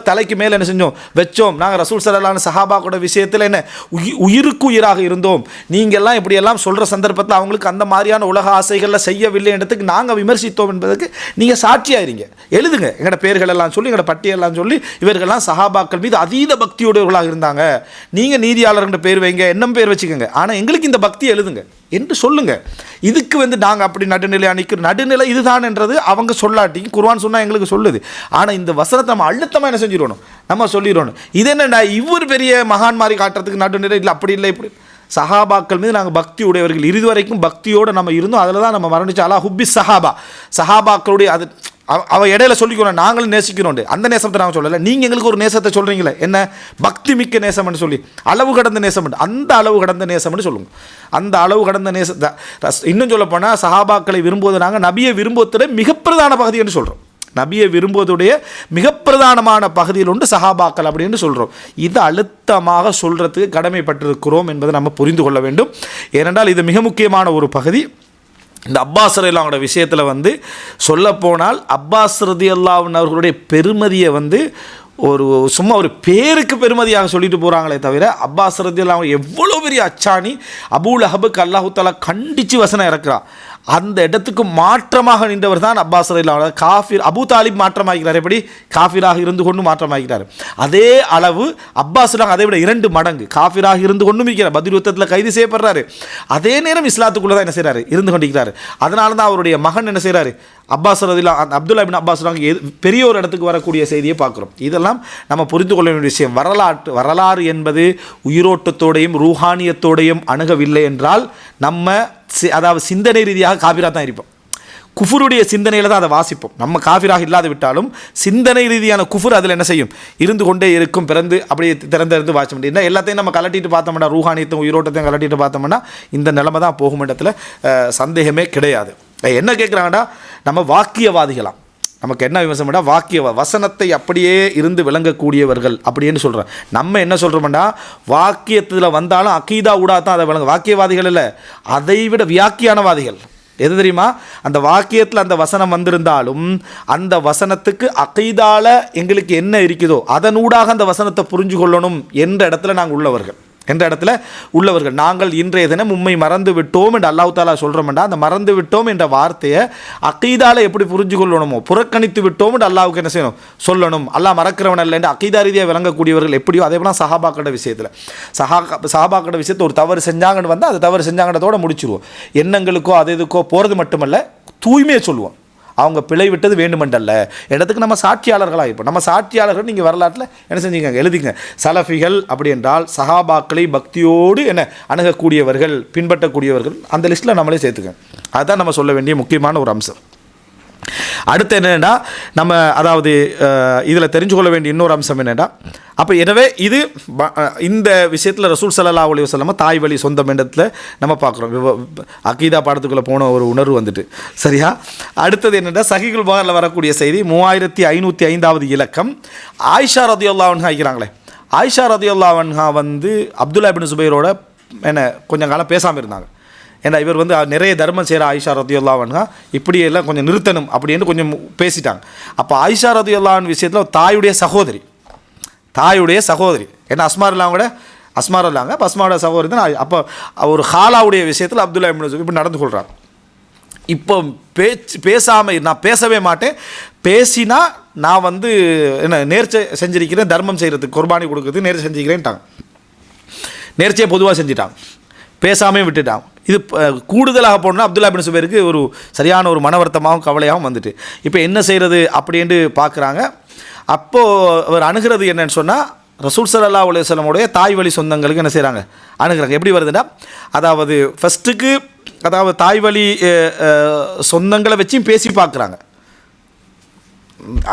தலைக்கு மேலே என்ன செஞ்சோம் வச்சோம். நாங்கள் ரசூல் ஸல்லல்லாஹு அலைஹி சஹாபாக்களோட விஷயத்தில் என்ன உயிருக்கு உயிராக இருந்தோம். நீங்கள்லாம் இப்படியெல்லாம் சொல்கிற சந்தர்ப்பத்தில் அவங்களுக்கு அந்த மாதிரியான உலக ஆசைகளில் செய்யவில்லைன்றதுக்கு நாங்கள் விமர்சித்தோம் என்பதற்கு நீங்கள் சாட்சியாயிருங்க. எழுதுங்க, எங்களோட பேர்கள் எல்லாம் சொல்லி, எங்களோட பட்டியெல்லாம் சொல்லி, இவர்கள்லாம் சஹாபாக்கள் மீது அதீத பக்தியுடையவர்களாக இருந்தாங்க. நீங்கள் நீதியாளர்கிட்ட பேர் வைங்க, என்னும் பேர் வச்சுக்கோங்க, ஆனால் எங்களுக்கு இந்த பக்தி எழுதுங்க என்று சொல்லுங்கள். இதுக்கு வந்து நாங்கள் அப்படி நடுநிலையாக நிற்கிறோம். நடுநிலை இதுதான் என்றது அவங்க சொல்லாட்டி குர்ஆன் சொன்னால் எங்களுக்கு சொல்லுது. ஆனால் இந்த வசனத்தை நம்ம அழுத்தமாக என்ன செஞ்சிடணும், நம்ம சொல்லிடணும். இது என்னடா இவர் பெரிய மகான் மாதிரி காட்டுறதுக்கு நடுநிலை இல்லை, அப்படி இல்லை இப்படி. சஹாபாக்கள் மீது நாங்கள் பக்தி உடையவர்கள், இறுதி வரைக்கும் பக்தியோடு நம்ம இருந்தோம். அதில் தான் நம்ம மரணிச்சு அலா ஹுப்பி சஹாபாக்களுடைய அது அவ இடையில சொல்லிக்கணும், நாங்களும் நேசிக்கிறோம். அந்த நேசத்தை நாங்கள் சொல்லலை, நீங்கள் எங்களுக்கு ஒரு நேசத்தை சொல்கிறீங்களே, என்ன பக்தி மிக்க நேசம்னு சொல்லி, அளவு கடந்த நேசம், அந்த அளவு கடந்த நேசம்னு சொல்லுங்க. அந்த அளவு கடந்த நேசத்தை இன்னும் சொல்ல போனால் சஹாபாக்களை விரும்புவது நாங்கள் நபியை விரும்புவதோட மிக பிரதான பகுதி என்று சொல்கிறோம். நபியை விரும்புவதுடைய மிக பிரதானமான பகுதியில் உண்டு சஹாபாக்கள் அப்படின்னு சொல்கிறோம். இதை அழுத்தமாக சொல்கிறதுக்கு கடமைப்பட்டிருக்கிறோம் என்பதை நம்ம புரிந்து கொள்ள வேண்டும். ஏனென்றால் இது மிக முக்கியமான ஒரு பகுதி. இந்த அப்பாஸ் ரலியல்லாஹு அன்ஹு விஷயத்தில் வந்து சொல்லப்போனால் அப்பாஸ் ரலியல்லாஹு அன்ஹு அவர்களுடைய பெருமதியை வந்து சும்மா ஒரு பேருக்கு பெருமதியாக சொல்லிட்டு போகிறாங்களே தவிர அப்பாஸ் ரலியல்லாஹு அன்ஹு எவ்வளோ பெரிய அச்சாணி. அபூ லஹபுக்கு அல்லாஹு தஆலா கண்டித்து வசனம் இறக்குறான். அந்த இடத்துக்கு மாற்றமாக நின்றவர் தான் அப்பாஸ் ரலியல்லாஹு அன்ஹு. காஃபிர் அபூ தாலிப் மாற்றமாகிறார். எப்படி காஃபிராக இருந்து கொண்டு மாற்றமாகிறார். அதே அளவு அப்பாஸ் அதை விட 2 மடங்கு காஃபிராக இருந்து கொண்டும் இருக்கிறார். பத்ர் யுத்தத்தில் கைது செய்யப்படுறாரு. அதே நேரம் இஸ்லாத்துக்குள்ளே தான் என்ன செய்கிறாரு, இருந்து கொண்டிருக்கிறார். அதனால தான் அவருடைய மகன் என்ன செய்கிறாரு, அப்பாஸ் ரலியல்லாஹு அப்துல்லா இப்னு அப்பாஸ் பெரிய ஒரு இடத்துக்கு வரக்கூடிய செய்தியை பார்க்குறோம். இதெல்லாம் நம்ம புரிந்து கொள்ள வேண்டிய விஷயம். வரலாறு என்பது உயிரோட்டத்தோடையும் ரூஹானியத்தோடையும் அணுகவில்லை என்றால் நம்ம அதாவது சிந்தனை ரீதியாக காபிராக தான் இருப்போம். குஃபுருடைய சிந்தனையில் தான் அதை வாசிப்போம். நம்ம காஃபிராக இல்லாது விட்டாலும் சிந்தனை ரீதியான குஃபுர் அதில் என்ன செய்யும், இருந்து கொண்டே இருக்கும். பிறந்து அப்படியே திறந்திருந்து வாசிக்க முடியும். எல்லாத்தையும் நம்ம கலட்டிட்டு பார்த்தோம்னா, ரூஹானியத்தையும் உயிரோட்டத்தையும் கலட்டிட்டு பார்த்தோம்னா இந்த நிலைமை தான் போகும் இடத்துல சந்தேகமே கிடையாது. என்ன கேட்குறாங்கடா, நம்ம வாக்கியவாதிகளாம். நமக்கு என்ன விமர்சனம்டா, வசனத்தை அப்படியே இருந்து விளங்கக்கூடியவர்கள் அப்படின்னு சொல்கிறோம். நம்ம என்ன சொல்கிறோம்டா, வாக்கியத்தில் வந்தாலும் அகீதா ஊடா தான் அதை விளங்க. வாக்கியவாதிகள் இல்லை, அதை விட வியாக்கியானவாதிகள். எது தெரியுமா, அந்த வாக்கியத்தில் அந்த வசனம் வந்திருந்தாலும் அந்த வசனத்துக்கு அகீதால எங்களுக்கு என்ன இருக்குதோ அதனூடாக அந்த வசனத்தை புரிஞ்சு கொள்ளணும் என்ற இடத்துல நாங்கள் உள்ளவர்கள். நாங்கள் இன்றைய தினம் உம்மை மறந்து விட்டோம் என்று அல்லாஹ் தாலா சொல்கிறோம்டா, அந்த மறந்து விட்டோம் என்ற வார்த்தையை அகீதால எப்படி புரிஞ்சு கொள்ளணுமோ, புறக்கணித்து விட்டோம் என்று அல்லாஹ்வுக்கு என்ன செய்யணும், சொல்லணும். அல்லாஹ் மறக்கிறவன் அல்ல என்று அகீதா ரீதியாக விளங்கக்கூடியவர்கள் எப்படியோ அதே போல சஹாபாக்களோட விஷயத்தில் சஹாபாக்களோட விஷயத்தை ஒரு தவறு செஞ்சாங்கன்னு வந்தால் அது தவறு செஞ்சாங்கன்றதோட முடிச்சிருவோம். எண்ணங்களுக்கோ அது இதுக்கோ போகிறது மட்டுமல்ல, தூய்மையை சொல்லுவோம். அவங்க பிழை விட்டது வேண்டுமென்றல்ல. இடத்துக்கு நம்ம சாட்சியாளர்களாக இருப்போம். நம்ம சாட்சியாளர்கள் நீங்கள் வரலாற்றில் என்ன செஞ்சீங்க, எழுதிங்க. சலஃபிகள் அப்படி என்றால் சஹாபாக்களை பக்தியோடு என்ன அணுகக்கூடியவர்கள், பின்பற்றக்கூடியவர்கள், அந்த லிஸ்ட்டில் நம்மளே சேர்த்துக்கங்க. அதுதான் நம்ம சொல்ல வேண்டிய முக்கியமான ஒரு அம்சம். அடுத்து என்னென்னா, நம்ம அதாவது இதில் தெரிஞ்சு கொள்ள வேண்டிய இன்னொரு அம்சம் என்னென்னா, அப்போ எனவே இது இந்த விஷயத்தில் ரசூல் ஸல்லல்லாஹு அலைஹி வஸல்லம் தாய் வழி சொந்தம் இடத்துல நம்ம பார்க்குறோம். அகீதா பாடத்துக்குள்ளே போன ஒரு உணர்வு வந்துட்டு சரியா. அடுத்தது என்னென்னா, சஹீஹுல் புகாரில் வரக்கூடிய செய்தி 3505வது இலக்கம். ஆயிஷா ரலியல்லாஹு அன்ஹா ஆகிறாங்களே, ஆயிஷா ரலியல்லாஹு அன்ஹா வந்து அப்துல்லா இப்னு சுபைரோட என்ன கொஞ்சம் காலம் பேசாமல் இருந்தாங்க. ஏன்னா இவர் வந்து நிறைய தர்மம் செய்கிற ஆயிஷா ரலியல்லாஹு அன்ஹா இப்படியெல்லாம் கொஞ்சம் நிறுத்தணும் அப்படின்னு கொஞ்சம் பேசிட்டாங்க. அப்போ ஆயிஷா ரலியல்லாஹு அன்ஹா விஷயத்தில் தாயுடைய சகோதரி ஏன்னா அஸ்மார் இல்லாங்க. அப்போ அஸ்மாவோட சகோதரி தான். அப்போ ஒரு ஹாலாவுடைய விஷயத்தில் அப்துல்லா இப்னு சுபைர் இப்படி நடந்து கொள்கிறாங்க. இப்போ பேசாமல் நான் பேசவே மாட்டேன், பேசினா நான் வந்து என்ன நேர்ச்சை செஞ்சிருக்கிறேன், தர்மம் செய்கிறதுக்கு குர்பானி கொடுக்குறதுக்கு நேர்ச்சை செஞ்சுக்கிறேன்ட்டாங்க. நேர்ச்சையை பொதுவாக செஞ்சிட்டாங்க, பேசாமே விட்டுட்டாங்க. இது கூடுதலாக போனால் அப்துல்லா இப்னு சுபைருக்கு ஒரு சரியான ஒரு மன வருத்தமாகவும் கவலையாகவும் வந்துட்டு இப்போ என்ன செய்கிறது அப்படின்ட்டு பார்க்குறாங்க. அப்போது அவர் அணுகிறது என்னன்னு சொன்னால், ரசூல் ஸல்லல்லாஹு அலைஹி வஸல்லமுடைய தாய் வழி சொந்தங்களுக்கு என்ன செய்கிறாங்க, அணுகிறாங்க. எப்படி வருதுன்னா, அதாவது ஃபஸ்ட்டுக்கு அதாவது தாய் வழி சொந்தங்களை வச்சும் பேசி பார்க்குறாங்க.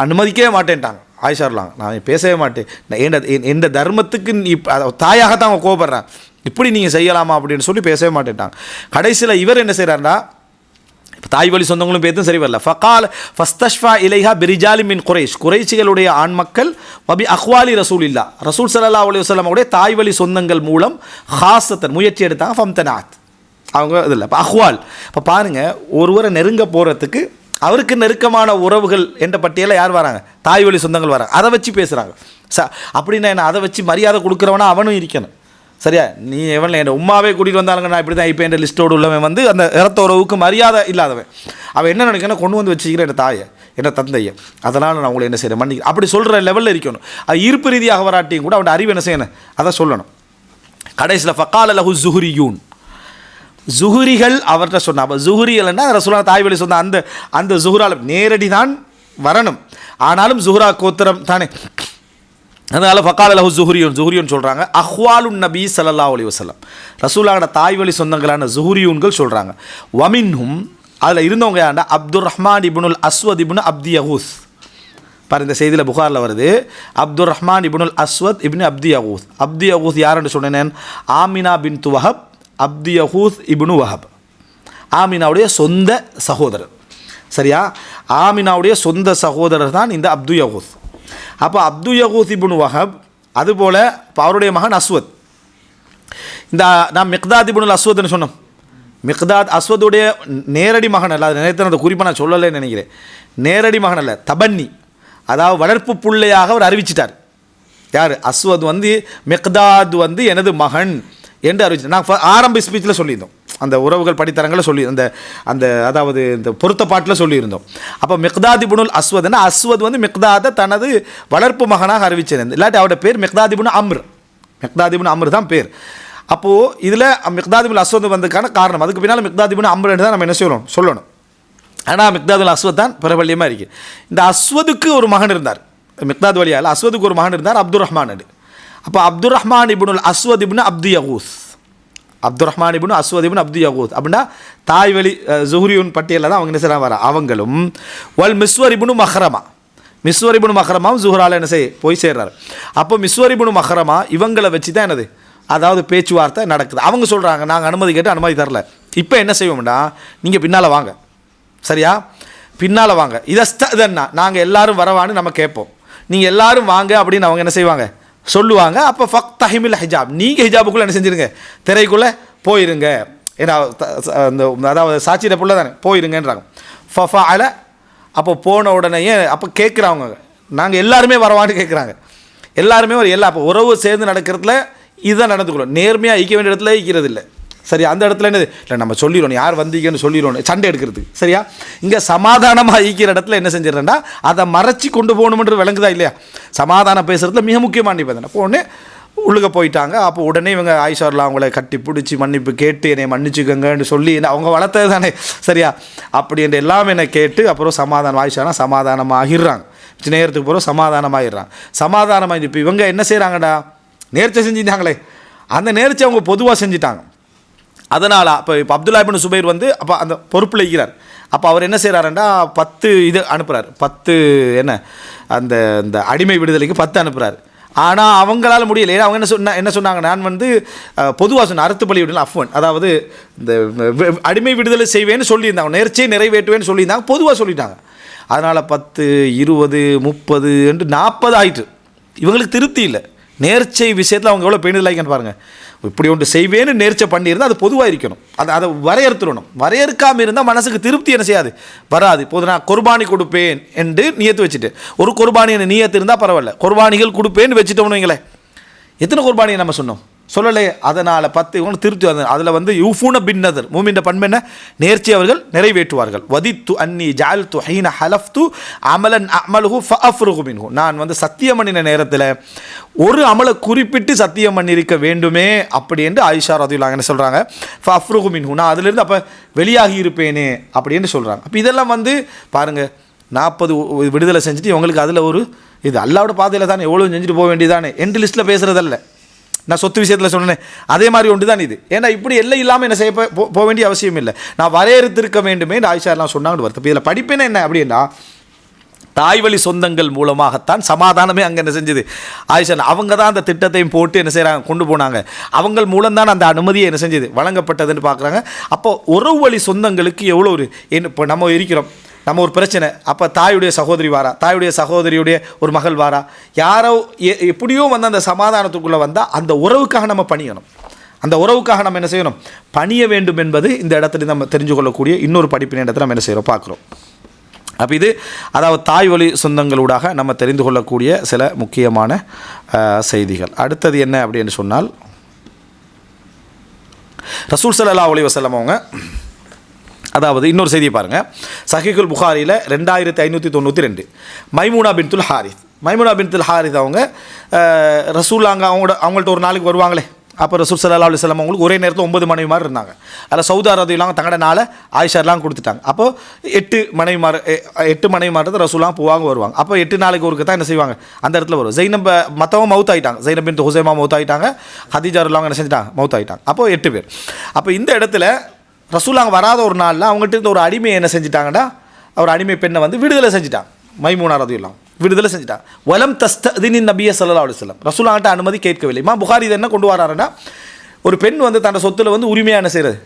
அனுமதிக்கவே மாட்டேன்ட்டாங்க ஆயிஷார்லாம். நான் பேசவே மாட்டேன், எந்த தர்மத்துக்கு நீ தாயாகத்தான் அவங்க கோபப்படுறேன், இப்படி நீங்கள் செய்யலாமா அப்படின்னு சொல்லி பேசவே மாட்டேன்ட்டாங்க. கடைசியில் இவர் என்ன செய்கிறாருன்னா, தாய் வழி சொந்தங்களும் பேத்தும் சரி வரல. ஃபஸ்தஷ்ஃபா இலைஹா பிரிஜாலி மின் குறைஷிகளுடைய ஆண் மக்கள் வபி அஹ்வாலி ரசூலில்லா, ரசூல் ஸல்லல்லாஹு அலைஹி வஸல்லமுடைய தாய் வழி சொந்தங்கள் மூலம் ஹாஸத்தன் முயற்சி எடுத்தாங்க. ஃபம்தனாத் அவங்க இதில் இப்போ அஹ்வால். இப்போ பாருங்கள், ஒருவரை நெருங்க போகிறதுக்கு அவருக்கு நெருக்கமான உறவுகள் என்ற பட்டியலில் யார் வராங்க, தாய் வழி சொந்தங்கள் வராங்க. அதை வச்சு பேசுகிறாங்க. அப்படின்னா என்ன, அதை வச்சு மரியாதை கொடுக்குறவனா அவனும் இருக்கணும். சரியா, நீ எவன் என் உமாவே கூட்டிகிட்டு வந்தாலுங்க, நான் இப்படி தான் இப்போ என் லிஸ்ட்டோடு உள்ளவன் வந்து அந்த இரத்த உறவுக்கு மரியாதை இல்லாதவன். அவன் என்ன நினைக்கணும், கொண்டு வந்து வச்சுக்கிறேன் என் தாயை என்ன தந்தையை, அதனால் நான் உங்களை என்ன செய்கிறேன் மன்னிக்கிறேன் அப்படி சொல்கிற லெவலில் இருக்கணும். அது ஈர்ப்பு ரீதியாக வராட்டியும் கூட அவன் அறிவு என்ன செய்யணும், அதை சொல்லணும். கடைசியில் ஃபக்கால லஹு ஸுஹ்ரியூன், ஜுஹுரிகள் அவர்கிட்ட சொன்னா. அப்போ ஜுஹுரிகள்னா ரசூலா தாய் வழி சொன்ன அந்த ஜுஹுரால் நேரடி தான் வரணும், ஆனாலும் ஜுஹ்ரா கோத்திரம் தானே. அதனால் ஃபக்கால லஹு ஜுஹுரியூன் சொல்கிறாங்க. அஹ்வாலுன் நபி ஸல்லல்லாஹு அலைஹி வஸல்லம், ரசூலாவோட தாய் வழி சொந்தங்களான ஜுஹுரியூன்கள் சொல்கிறாங்க. வமின்ஹும், அதில் இருந்தவங்க யாருன்னா அப்துர் ரஹ்மான் இப்னுல் அஸ்வத் இப்னு அப்தி யகூஸ். பாரு, இந்த செய்தியில் புகாரில் வருது, அப்துர் ரஹ்மான் இப்னுல் அஸ்வத் இப்னு அப்தி யகூஸ். அப்தி யகூஸ் யாருன்னு சொன்னேன், ஆமினா பின் வஹப் அப்தி யகூஸ் இப்னு வஹப், ஆமினாவுடைய சொந்த சகோதரர். சரியா, ஆமினாவுடைய சொந்த சகோதரர் தான் இந்த அப்து யகூஸ். அப்போ அப்து யகூஸ் இப்னு வஹப், அதுபோல் இப்போ அவருடைய மகன் அஸ்வத். இந்த நான் மிக்தாத் இப்னுல் அஸ்வத்னு சொன்னோம், மிக்தாத் அஸ்வதுடைய நேரடி மகன் அல்ல, அது நினைத்த அந்த குறிப்பாக நான் சொல்லலைன்னு நினைக்கிறேன். நேரடி மகன் அல்ல, தபன்னி, அதாவது வளர்ப்பு பிள்ளையாக அவர் அறிவிச்சிட்டார். யார்? அஸ்வத் வந்து மிக்தாத் வந்து எனது மகன் என்று அறிவிச்சு. நான் ஆரம்ப ஸ்பீச்சில் சொல்லியிருந்தோம், அந்த உறவுகள் படித்தரங்களை சொல்லி அந்த அந்த அதாவது இந்த பொருத்தப்பாட்டில் சொல்லியிருந்தோம். அப்போ மிக்தாத் இப்னுல் அஸ்வத்னா அஸ்வத் வந்து மிக்தாதை தனது வளர்ப்பு மகனாக அறிவிச்சிருந்தது. இல்லாட்டி அவருடைய பேர் மிக்தாத் இப்னு அம்ர். மிக்தாத் இப்னு அம்ர் தான் பேர். அப்போது இதில் மிக்தாத் இப்னு அஸ்வத் வந்ததுக்கான காரணம், அதுக்கு பின்னால் மிக்தாத் இப்னு அம்ர் என்று தான் நம்ம என்ன சொல்லணும். ஆனால் மிக்தாத் இப்னு அஸ்வத் தான் பிரபல்யமாக இருக்குது. இந்த அஸ்வதுக்கு ஒரு மகன் இருந்தார், மிக்தாத் வழியால் அஸ்வதுக்கு ஒரு மகன் இருந்தார், அப்துல் ரஹ்மான். அப்போ அப்துல் ரஹ்மான் இப்னுல் அஸ்வத் இப்னு அப்து யகூஸ், அப்துல் ரஹ்மான் இப்னு அஸ்வத் இப்னு அப்து யகூஸ் அப்படின்னா தாய் வழி ஜுஹ்ரியூன் பட்டியலில் தான் அவங்க என்ன செய்ய வர அவங்களும். வல் மிஸ்வர் இப்னு மஹ்ரமா, மிஸ்வர் இப்னு மஹ்ரமாவும் ஜுஹ்ரால என்ன செய்ய போய் சேர்றாரு. அப்போ மிஸ்வர் இப்னு மஹ்ரமா இவங்களை வச்சு தான் என்னது, அதாவது பேச்சுவார்த்தை நடக்குது. அவங்க சொல்கிறாங்க நாங்கள் அனுமதி கேட்டு அனுமதி தரல, இப்போ என்ன செய்வோம்னா நீங்கள் பின்னால் வாங்க, சரியா, பின்னால் வாங்க, இதன்னா நாங்கள் எல்லாரும் வரவான்னு நம்ம கேட்போம், நீங்கள் எல்லாரும் வாங்க அப்படின்னு அவங்க என்ன செய்வாங்க சொல்லுவாங்க. அப்போ ஃபக் தஹிமில் ஹிஜாப், நீங்கள் ஹிஜாபுக்குள்ளே என்ன செஞ்சுருங்க, திரைக்குள்ளே போயிருங்க, ஏன்னா அதாவது சாட்சியிட புள்ள தானே, போயிருங்கன்றாங்க. ஃபஃபா அல, அப்போ போன உடனேயே அப்போ கேட்குறவங்க நாங்கள் எல்லாருமே வரவான்னு கேட்குறாங்க. எல்லாருமே ஒரு அப்போ உறவு சேர்ந்து நடக்கிறதுல இதுதான் நடந்துக்கணும். நேர்மையாக ஈக்க வேண்டிய இடத்துல ஈக்கிறது இல்லை, சரியா. அந்த இடத்துல என்னது இல்லை, நம்ம சொல்லிடணும் யார் வந்தீங்கன்னு சொல்லிடணும், சண்டை எடுக்கிறதுக்கு, சரியா. இங்கே சமாதானமாக ஈக்கிற இடத்துல என்ன செஞ்சிடறேன்டா, அதை மறைச்சி கொண்டு போகணுமென்று விளங்குதா இல்லையா. சமாதானம் பேசுகிறதுல மிக முக்கியமான நிபந்தனை. அப்போ உடனே உள்ளுக்க போயிட்டாங்க. அப்போ உடனே இவங்க ஆயிஷார்லாம் அவங்கள கட்டி பிடிச்சி மன்னிப்பு கேட்டு என்னை மன்னிச்சுக்கங்கன்னு சொல்லி அவங்க வளர்த்தது தானே, சரியா. அப்படி என்று எல்லாம் என்னை கேட்டு அப்புறம் சமாதானம் ஆயிஷானா சமாதானமாகிடுறாங்க. நேரத்துக்கு பிறகு சமாதானமாகிடுறாங்க. சமாதானமாக இப்போ இவங்க என்ன செய்கிறாங்கடா, நேர்ச்சை செஞ்சுட்டாங்களே, அந்த நேர்ச்சை அவங்க பொதுவாக செஞ்சுட்டாங்க. அதனால் இப்போ அப்துல்லா இப்னு சுபைர் வந்து அப்போ அந்த பொறுப்பில் இருக்கிறார். அப்போ அவர் என்ன செய்கிறாருன்னா 10 இது அனுப்புகிறார், 10 என்ன அந்த இந்த அடிமை விடுதலைக்கு 10 அனுப்புகிறார். ஆனால் அவங்களால முடியலை. ஏன்னா அவங்க என்ன சொன்னாங்க, நான் வந்து பொதுவாக சொன்ன அறுத்து பலி விடல அஃப்வன், அதாவது இந்த அடிமை விடுதலை செய்வேன்னு சொல்லியிருந்தாங்க, நேர்ச்சியை நிறைவேற்றுவேன்னு சொல்லியிருந்தாங்க, பொதுவாக சொல்லிட்டாங்க. அதனால் 10, 20, 30 என்று 40 ஆயிட்டு. இவங்களுக்கு திருப்தி இல்லை, நேர்ச்சை விஷயத்தில் அவங்க எவ்வளோ பேணுதலாயிக்கன்னு பாருங்கள். இப்படி ஒன்று செய்வேன்னு நேர்ச்சை பண்ணியிருந்தால் அது பொதுவாக இருக்கணும், அதை வரையறுத்துடணும். வரையறுக்காமல் இருந்தால் மனசுக்கு திருப்தி என்ன செய்யாது, வராது. இப்போது நான் குர்பானி கொடுப்பேன் என்று நியத்து வச்சுட்டு, ஒரு குர்பானி என்ன நியத்து இருந்தால் பரவாயில்ல, குர்பானிகள் கொடுப்பேன்னு வச்சுட்டோம்னு வைங்களேன். எத்தனை குர்பானியை நம்ம சொன்னோம் சொல்லலையே. அதனால் 10 ஒன்று திருப்தி வந்து அதில் வந்து யூஃபூன பின் நதர், மூமின்ற பண்பு என்ன, நேர்ச்சி அவர்கள் நிறைவேற்றுவார்கள். வதித்து அன்னி ஜால்து ஹீன ஹலஃப்து அமலன் அமலுஹு ஃபஅஃப்ருகு மின்ஹு, நான் வந்து சத்தியம் பண்ணின நேரத்தில் ஒரு அமலை குறிப்பிட்டு சத்தியம் பண்ணியிருக்க வேண்டுமே அப்படி என்று ஆயிஷா ரதியல்லாஹு என்ன சொல்கிறாங்க, ஃபஅஃப்ருகு மின்ஹு, நான் அதிலிருந்து அப்போ வெளியாகி இருப்பேனே அப்படின்னு சொல்கிறாங்க. அப்போ இதெல்லாம் வந்து பாருங்கள், 40 விடுதலை செஞ்சுட்டு இவங்களுக்கு அதில் ஒரு இது அல்லாவோட பாதையில் தானே எவ்வளோ செஞ்சுட்டு போக வேண்டியதானே எண்டு லிஸ்ட்டில் பேசுகிறதல்ல. நான் சொத்து விஷயத்தில் சொன்னேன் அதே மாதிரி ஒன்று தான் இது. ஏன்னா இப்படி எல்லாம் இல்லாமல் என்ன செய்ய போக வேண்டிய அவசியம் இல்லை, நான் வரையறுத்திருக்க வேண்டுமே இந்த ஆயிஷா எல்லாம் சொன்னாங்கன்னு வருது. இதில் படிப்பேன்னா என்ன அப்படின்னா, தாய் வழி சொந்தங்கள் மூலமாகத்தான் சமாதானமே அங்கே என்ன செஞ்சது, ஆயிஷா அவங்க தான் அந்த திட்டத்தையும் போட்டு என்ன செய்கிறாங்க, கொண்டு போனாங்க. அவங்க மூலம்தான் அந்த அனுமதியை என்ன செஞ்சது வழங்கப்பட்டதுன்னு பார்க்குறாங்க. அப்போ உறவு வழி சொந்தங்களுக்கு எவ்வளோ ஒரு இப்போ நம்ம இருக்கிறோம், நம்ம ஒரு பிரச்சனை, அப்போ தாயுடைய சகோதரி வாரா, தாயுடைய சகோதரியுடைய ஒரு மகள் வாரா, யாரோ எப்படியோ வந்து அந்த சமாதானத்துக்குள்ளே வந்தால் அந்த உறவுக்காக நம்ம பணியணும், அந்த உறவுக்காக நம்ம என்ன செய்யணும், பணிய வேண்டும் என்பது இந்த இடத்துல நம்ம தெரிஞ்சு கொள்ளக்கூடிய இன்னொரு படிப்பின் இடத்துல நம்ம என்ன செய்கிறோம் பார்க்குறோம். அப்போ இது அதாவது தாய் வழி சொந்தங்களூடாக நம்ம தெரிந்து கொள்ளக்கூடிய சில முக்கியமான செய்திகள். அடுத்தது என்ன அப்படின்னு சொன்னால், ரசூல் ஸல்லல்லாஹு அலைஹி வஸல்லம் அவங்க அதாவது இன்னொரு செய்தியை பாருங்கள், சஹீஹுல் புகாரியில் 2592 மைமூனா பின்துல் ஹாரிஸ், மைமூனா பின்துல் ஹாரிஸ் அவங்க ரசூல்லாங்க அவங்கள்ட்ட ஒரு நாளைக்கு வருவாங்களே, அப்போ ரசூல் ஸல்லல்லாஹு அலைஹி வஸல்லம் அவங்களுக்கு ஒரே நேரத்தில் 9 மனைவிமார் இருந்தாங்க. அதில் சௌதா ரதியல்லாஹு தங்கட நாளை ஆயிஷாலாம் கொடுத்துட்டாங்க. அப்போது 8 மனைவிமார் தான் ரசூல்லாம் போவாங்க வருவாங்க. அப்போ 8 நாளைக்கு ஒருக்கு தான் என்ன செய்வாங்க அந்த இடத்துல வரும். ஜைனப் மற்றவங்க மவுத் ஆகிட்டாங்க, ஜைனப் பின்த் ஹுசைமா மவுத் ஆகிட்டாங்க, ஹதீஜா ரலியல்லாஹு என்ன செஞ்சிட்டாங்க மவுத் ஆகிட்டாங்க. அப்போது 8 பேர். அப்போ இந்த இடத்துல ரசூலாங்க வராத ஒரு நாளில் அவங்ககிட்ட இருந்த ஒரு அடிமையை என்ன செஞ்சிட்டாங்கன்னா, ஒரு அடிமை பெண்ணை வந்து விடுதலை செஞ்சுட்டாங்க. மைமூனா ரதியல்லாஹு விடுதலை செஞ்சுட்டாங்க. வலம் தஸ்ததினி நபிய ஸல்லல்லாஹு அலைஹி வஸல்லம், ரசூலாங்கிட்ட அனுமதி கேட்கவில்லை. புகாரி இதை என்ன கொண்டு வராருன்னா, ஒரு பெண் வந்து தன்னோட சொத்தில் வந்து உரிமையாக என்ன செய்கிறது,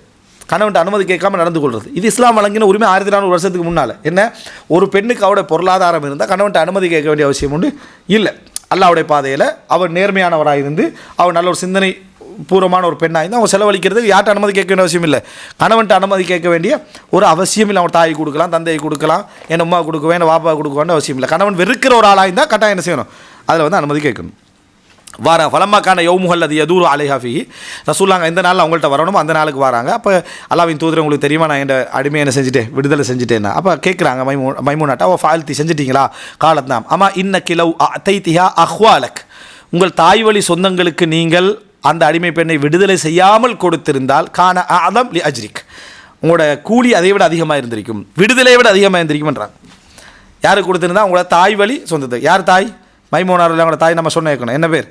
கணவன்ட்டு அனுமதி கேட்காமல் நடந்து கொள்வது. இது இஸ்லாம் வழங்கின உரிமை 1400 வருஷத்துக்கு முன்னால். என்ன, ஒரு பெண்ணுக்கு அவருடைய பொருளாதாரம் இருந்தால் கணவன்ட்டு அனுமதி கேட்க வேண்டிய அவசியம் உண்டு இல்லை. அல்லாஹ்வுடைய பாதையில் அவர் நேர்மையானவராக இருந்து அவர் நல்ல ஒரு சிந்தனை பூர்வமான ஒரு பெண்ணாக இருந்தால் அவங்க செலவழிக்கிறது யார்கிட்ட அனுமதி கேட்க வேண்டிய அவசியம் இல்லை, கணவன்ட்டு அனுமதி கேட்க வேண்டிய ஒரு அவசியம் இல்லை. அவங்க தாய் கொடுக்கலாம், தந்தையை கொடுக்கலாம், என் அம்மா கொடுக்குவேன், என் வாப்பா கொடுக்குவேன்னு அவசியம் இல்லை. கணவன் வெறுக்கிற ஒரு ஆளாக இருந்தால் கட்டாயம் என்ன செய்யணும், அதில் வந்து அனுமதி கேட்கணும். ஃபலம்மாக்கான யௌமுஹல் அது யதூரு அலைஹாஃபி ரசூல்லாங்க எந்த நாளில் அவங்கள்ட்ட வரணுமோ அந்த நாளுக்கு வராங்க. அப்போ அல்லாஹ்வின் தூதர் உங்களுக்கு தெரியுமா நான் என் அடிமையை என்ன செஞ்சுட்டேன், விடுதலை செஞ்சுட்டேன்னா. அப்போ கேட்குறாங்க மைமூனாட்டா ஓ ஃபால்த்தி செஞ்சிட்டிங்களா, காலத்னாம் அம்மா இன்ன கிலவ் தைத்திஹா அஹ்வாலக், உங்கள் தாய் வழி சொந்தங்களுக்கு நீங்கள் அந்த அடிமை பெண்ணை விடுதலை செய்யாமல் கொடுத்திருந்தால் கான ஆதம் லி அஜ்ரிக், உங்களோட கூலி அதை விட அதிகமாக இருந்திருக்கும், விடுதலையை விட அதிகமாக இருந்திருக்கும்ன்றாங்க. யாருக்கு கொடுத்துருந்தா உங்களோட தாய் வழி சொந்தத்தை. யார் தாய்? மைமூனார் அவங்களோட தாய் நம்ம சொன்ன இருக்கணும், என்ன பேர்,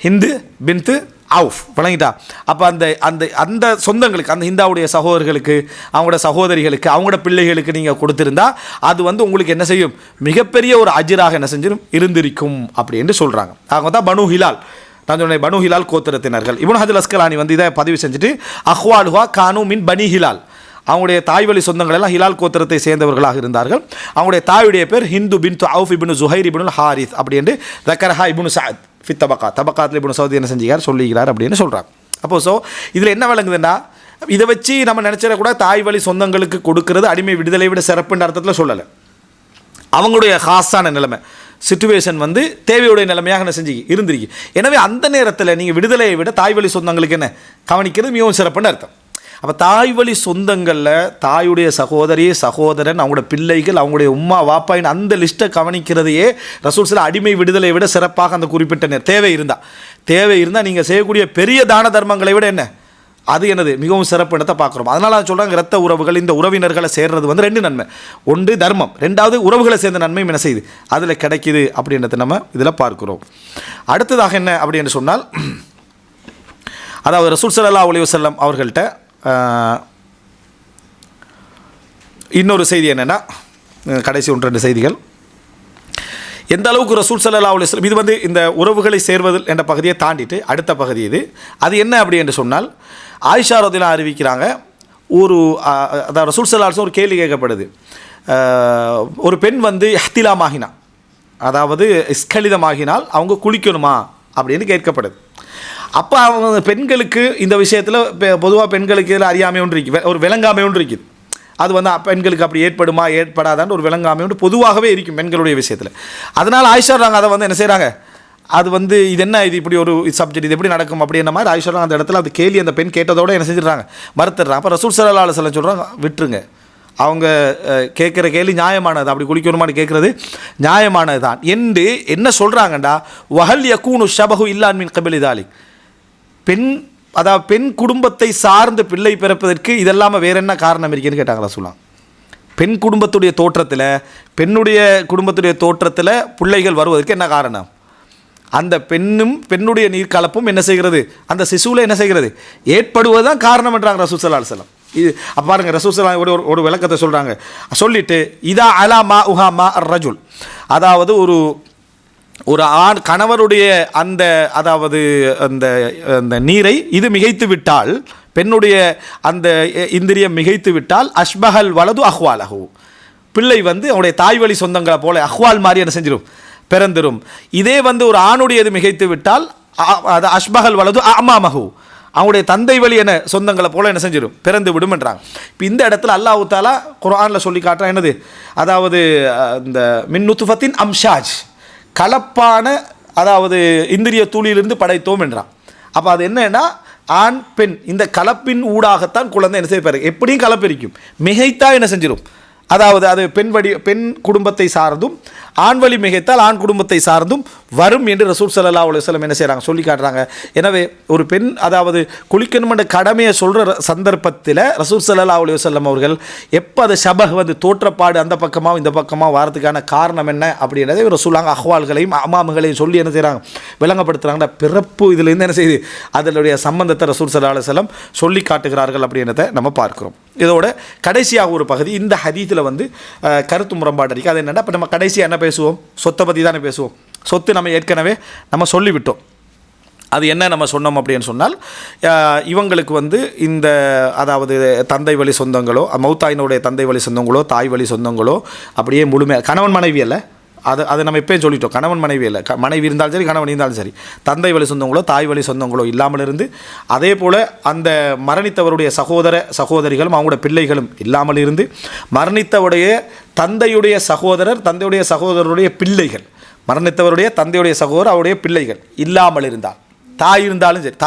ஹிந்து பின்த்து அவுஃப், வழங்கிட்டா. அப்போ அந்த அந்த அந்த சொந்தங்களுக்கு, அந்த ஹிந்தாவுடைய சகோதரர்களுக்கு, அவங்களோட சகோதரிகளுக்கு, அவங்களோட பிள்ளைகளுக்கு நீங்கள் கொடுத்துருந்தா அது வந்து உங்களுக்கு என்ன செய்யும், மிகப்பெரிய ஒரு அஜிராக என்ன செஞ்சிடும் இருந்திருக்கும் அப்படின்னு சொல்கிறாங்க. அவங்க தான் பனு ஹிலால், நான் சொன்னேன் பனு ஹிலால் கோத்திரத்தினர்கள். இப்னு ஹஜர் அஸ்கலானி வந்து இதை பதிவு செஞ்சுட்டு அஹ்வாலுஹா கானு மின் பனி ஹிலால், அவங்களுடைய தாய் வழி சொந்தங்கள் எல்லாம் ஹிலால் கோத்திரத்தை சேர்ந்தவர்களாக இருந்தார்கள். அவங்களுடைய தாயுடைய பேர் Hindu பின்து Auf ibn Zuhair ibn Harris அப்படி என்று தக்கரஹா இப்னு சஅத் ஃபி தபக்காத்தில் இப்னு சவுதி என்ன செஞ்சுக்கார் சொல்லிக்கிறார் அப்படின்னு சொல்கிறாங்க. அப்போது ஸோ இதில் என்ன விளங்குதுன்னா, இதை வச்சு நம்ம நினச்சிடக்கூட தாய் வழி சொந்தங்களுக்கு கொடுக்கறது அடிமை விடுதலை விட சிறப்புன்ற அர்த்தத்தில் சொல்லலை. அவங்களுடைய ஹாஸான நிலைமை சிச்சுவேஷன் வந்து தேவையுடைய நிலைமையாக என்ன செஞ்சு இருந்திருக்கு. எனவே அந்த நேரத்தில் நீங்கள் விடுதலையை விட தாய் வழி சொந்தங்களுக்கு என்ன கவனிக்கிறது மிகவும் சிறப்புன்னு அர்த்தம். அப்போ தாய் வழி சொந்தங்களில் தாயுடைய சகோதரி, சகோதரன், அவங்களோட பிள்ளைகள், அவங்களுடைய உம்மா வாப்பாயின் அந்த லிஸ்ட்டை கவனிக்கிறதையே ரசூல் சில அடிமை விடுதலை விட சிறப்பாக அந்த குறிப்பிட்ட தேவை இருந்தால் நீங்கள் செய்யக்கூடிய பெரிய தான தர்மங்களை விட என்ன அது என்னது மிகவும் சிறப்பு இடத்தை பார்க்குறோம். அதனால் நான் சொல்கிறாங்க, இரத்த உறவுகள், இந்த உறவினர்களை சேர்றது வந்து ரெண்டு நன்மை, ஒன்று தர்மம், ரெண்டாவது உறவுகளை சேர்ந்த நன்மையும் என்ன செய்யுது அதில் கிடைக்குது அப்படின்றத நம்ம இதில் பார்க்குறோம். அடுத்ததாக என்ன அப்படின்னு சொன்னால், அதாவது ரசூல் ஸல்லல்லாஹு அலைஹி வஸல்லம் அவர்கள்ட்ட இன்னொரு செய்தி என்னென்னா, கடைசி 1-2 செய்திகள். எந்த அளவுக்கு ரசூல் ஸல்லல்லாஹு அலைஹி வஸல்லம் இது வந்து இந்த உறவுகளை சேர்வதில் என்ற பகுதியை தாண்டிட்டு அடுத்த பகுதி இது. அது என்ன அப்படி என்று சொன்னால், ஆயிஷா ரலியல்லாஹு அறிவிக்கிறாங்க, அதாவது ரசூல் ஸல்லல்லாஹு அலைஹி வஸல்லம் ஒரு கேள்வி கேட்கப்படுது. ஒரு பெண் வந்து இஹ்திலாமாகினா, அதாவது இஸ்கலிதமாகினால் அவங்க குளிக்கணுமா அப்படின்னு கேட்கப்படுது. அப்போ அவங்க பெண்களுக்கு இந்த விஷயத்தில் பொதுவாக பெண்களுக்கு இதில் அறியாமை ஒன்று இருக்குது, ஒரு விளங்காமை ஒன்று இருக்குது. அது வந்து பெண்களுக்கு அப்படி ஏற்படுமா ஏற்படாதான்னு ஒரு விளங்காமை ஒன்று பொதுவாகவே இருக்கும் பெண்களுடைய விஷயத்தில். அதனால் ஆயிஷா நாங்கள் அதை வந்து என்ன செய்கிறாங்க, அது வந்து இது என்ன, இது இப்படி ஒரு சப்ஜெக்ட், இது எப்படி நடக்கும் அப்படின்ற மாதிரி ஆயிஷா அந்த இடத்துல அது கேள்வி அந்த பெண் கேட்டதோடு என்ன செஞ்சிடறாங்க, மறுத்துடுறாங்க. அப்போ ரசூல் ஸல்லல்லாஹு அலைஹி வஸல்லம் சொல்கிறாங்க, விட்டுருங்க, அவங்க கேட்குற கேள்வி நியாயமானது, அப்படி குளிக்கணுமான்னு கேட்குறது நியாயமானது தான் என்று என்ன சொல்கிறாங்கண்டா, வஹல் யகூனு ஷபஹு இல்லா மின் கபிலி தாலிக், அதாவது பெண் குடும்பத்தை சார்ந்த பிள்ளை பிறப்பதற்கு இதெல்லாமல் வேற என்ன காரணம் இருக்குன்னு கேட்டாங்களா சொல்லலாம். பெண் குடும்பத்துடைய தோற்றத்தில், பெண்ணுடைய குடும்பத்துடைய தோற்றத்தில் பிள்ளைகள் வருவதற்கு என்ன காரணம், அந்த பெண்ணுடைய நீர்க்கலப்பும் என்ன செய்கிறது, அந்த சிசுவில் என்ன செய்கிறது ஏற்படுவது தான் காரணம் என்றாங்க ரசூல் ஸல்லல்லாஹு அலைஹி வஸல்லம். இது பாருங்கள், ரசூல் ஸல்லல்லாஹு அலைஹி வஸல்லம் ஒரு விளக்கத்தை சொல்கிறாங்க. சொல்லிட்டு இதா அலா மா உஹா மா ரஜுல், அதாவது ஒரு ஆண் கணவருடைய அந்த அதாவது அந்த நீரை இது மிகைத்து விட்டால், பெண்ணுடைய அந்த இந்திரியம் மிகைத்து விட்டால் அஷ்பஹல் வலது அஹ்வாலஹு, பிள்ளை வந்து அவனுடைய தாய் வழி சொந்தங்களை போல அஹ்வால் மாதிரி என்ன செஞ்சிடும் பிறந்திரும். இதே வந்து ஒரு ஆணுடையது மிகைத்து விட்டால் அது அஷ்பஹல் வலது அமாமஹு, அவங்களுடைய தந்தை வழி என்ன சொந்தங்களை போல என்ன செஞ்சிடும் பிறந்து விடும் என்றாங்க. இப்போ இந்த இடத்துல அல்லாஹ் தஆலா குர்ஆனில் சொல்லி காட்டுறான் என்னது, அதாவது இந்த மின் நுத்ஃபத்தின் அம்ஷாஜ், கலப்பான அதாவது இந்திரிய தூளிலிருந்து படைத்தோம் என்றான். அப்போ அது என்னன்னா, ஆண் பெண் இந்த கலப்பின் ஊடாகத்தான் குழந்தை என்ன செய்ய, எப்படியும் கலப்பிரிக்கும், மிகைத்தா என்ன செஞ்சிடும், அதாவது அது பெண் குடும்பத்தை சார்ந்தும் ஆண் வழி மிகைத்தால் ஆண் குடும்பத்தை சார்ந்தும் வரும் என்று ரசூல் ஸல்லல்லாஹு அலைஹி வஸல்லம் என்ன செய்கிறாங்க சொல்லி காட்டுறாங்க. எனவே ஒரு பெண் அதாவது குளிக்கணுமென்ற கடமையை சொல்கிற சந்தர்ப்பத்தில் ரசூல் ஸல்லல்லாஹு அலைஹி வஸல்லம் அவர்கள் எப்போ அது ஷபஹ் வந்து தோற்றப்பாடு அந்த பக்கமாக இந்த பக்கமாக வாரத்துக்கான காரணம் என்ன அப்படின்றதை ரசூலாங்க அஹ்வால்களையும் அமாமுகளையும் சொல்லி என்ன செய்கிறாங்க விளங்கப்படுத்துகிறாங்க. பிறப்பு இதிலேருந்து என்ன செய்யுது அதனுடைய சம்பந்தத்தை ரசூல் ஸல்லல்லாஹு அலைஹி வஸல்லம் சொல்லி காட்டுகிறார்கள் அப்படின்றத நம்ம பார்க்கிறோம். இதோட கடைசியாக ஒரு பகுதி இந்த ஹதீஸில் வந்து கருத்து முரண்பாடு இருக்குது. அது என்னென்னா, இப்போ நம்ம கடைசியாக என்ன பேசுவோம், சொத்தை பற்றி தானே பேசுவோம். சொத்து நம்ம ஏற்கனவே நம்ம சொல்லிவிட்டோம். அது என்ன நம்ம சொன்னோம் அப்படின்னு சொன்னால், இவங்களுக்கு வந்து இந்த அதாவது தந்தை வழி சொந்தங்களோ, மௌத்தாயினுடைய தந்தை வழி சொந்தங்களோ, தாய் வழி சொந்தங்களோ அப்படியே முழுமையாக கணவன் மனைவி அல்ல, அதை நம்ம எப்பயும் சொல்லிட்டோம். கணவன் மனைவி இல்லை, மனைவி இருந்தாலும் சரி கணவன் இருந்தாலும் சரி, தந்தை வழி சொந்தங்களோ தாய் வழி சொந்தங்களோ இல்லாமல் இருந்து, அதே போல் அந்த மரணித்தவருடைய சகோதர சகோதரிகளும் அவங்களோட பிள்ளைகளும் இல்லாமல் இருந்து, மரணித்தவருடைய தந்தையுடைய சகோதரர் தந்தையுடைய சகோதரருடைய பிள்ளைகள், மரணித்தவருடைய தந்தையுடைய சகோதரர் அவருடைய பிள்ளைகள் இல்லாமல் இருந்தால், தாய் இருந்தாலும் சரி,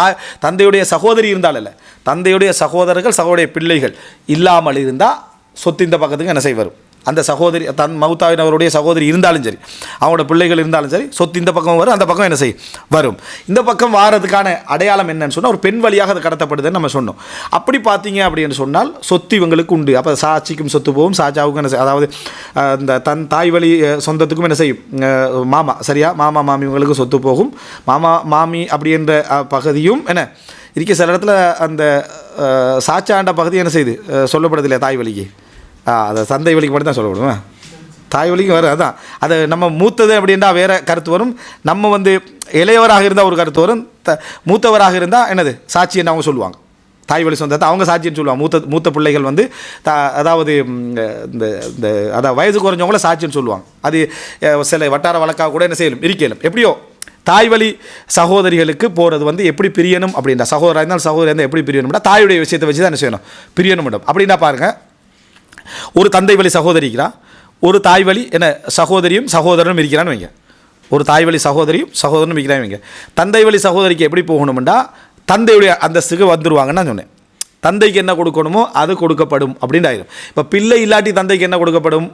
தந்தையுடைய சகோதரி இருந்தாலும் இல்லை, தந்தையுடைய சகோதரர்கள் சகோதரிய பிள்ளைகள் இல்லாமல் இருந்தால் சொத்து இந்த பக்கத்துக்கு என்ன செய்வார், அந்த சகோதரி மௌத்தாவினவருடைய சகோதரி இருந்தாலும் சரி, அவங்களோட பிள்ளைகள் இருந்தாலும் சரி, சொத்து இந்த பக்கம் வரும், அந்த பக்கம் என்ன செய்யும் வரும். இந்த பக்கம் வாரதுக்கான அடையாளம் என்னன்னு சொன்னால் ஒரு பெண் வழியாக அது கடத்தப்படுதுன்னு நம்ம சொன்னோம். அப்படி பார்த்தீங்க அப்படின்னு சொன்னால் சொத்து இவங்களுக்கு உண்டு. அப்போ சாட்சிக்கும் சொத்து போகும், சாச்சாவுக்கும் என்ன செய்யும், அதாவது இந்த தாய் வழி சொந்தத்துக்கும் என்ன செய்யும், மாமா சரியா, மாமா மாமி இவங்களுக்கு சொத்து போகும். மாமா மாமி அப்படின்ற பகுதியும் என்ன இருக்க சில இடத்துல அந்த சாச்சாண்ட பகுதி என்ன செய்யுது சொல்லப்படுது இல்லையா தாய் வழிக்கு, அதை சந்தை வழிக்கு மட்டும் தான் சொல்லப்படுவேன், தாய் வழிக்கு வரும். அதான் அதை நம்ம மூத்தது அப்படின்னா வேறு கருத்து வரும், நம்ம வந்து இளையவராக இருந்தால் ஒரு கருத்து வரும், மூத்தவராக இருந்தால் என்னது சாட்சின்னு அவங்க சொல்லுவாங்க. தாய் வழி சொந்தத்தை அவங்க சாட்சின்னு சொல்லுவாங்க. மூத்த பிள்ளைகள் வந்து அதாவது இந்த இந்த அதாவது வயது குறைஞ்சவங்கள சாட்சின்னு சொல்லுவாங்க. அது சில வட்டார வழக்காக கூட என்ன செய்யலும் இருக்கலும். எப்படியோ தாய் வழி சகோதரிகளுக்கு போகிறது வந்து எப்படி பிரியணும் அப்படின்னா, சகோதராக இருந்தாலும் சகோதரி இருந்தால் எப்படி பிரியணும்னா தாயுடைய விஷயத்தை வச்சு தான் என்ன செய்யணும், பிரியணும் அப்படின்னா பாருங்கள், ஒரு தந்தை வழி சகோதரிக்கிறா, ஒரு தாய் வழி என்ன சகோதரியும் சகோதரனும் இருக்கிறான்னு வைங்க, ஒரு தாய் வழி சகோதரியும் சகோதரனும் இருக்கிறான்னு வைங்க. தந்தை வழி சகோதரிக்கு எப்படி போகணும்னா தந்தையுடைய அந்தஸ்துக்கு வந்துடுவாங்கன்னு நான் சொன்னேன். தந்தைக்கு என்ன கொடுக்கணுமோ அது கொடுக்கப்படும் அப்படின்னு ஆயிடும். இப்போ பிள்ளை இல்லாட்டி தந்தைக்கு என்ன கொடுக்கப்படும்,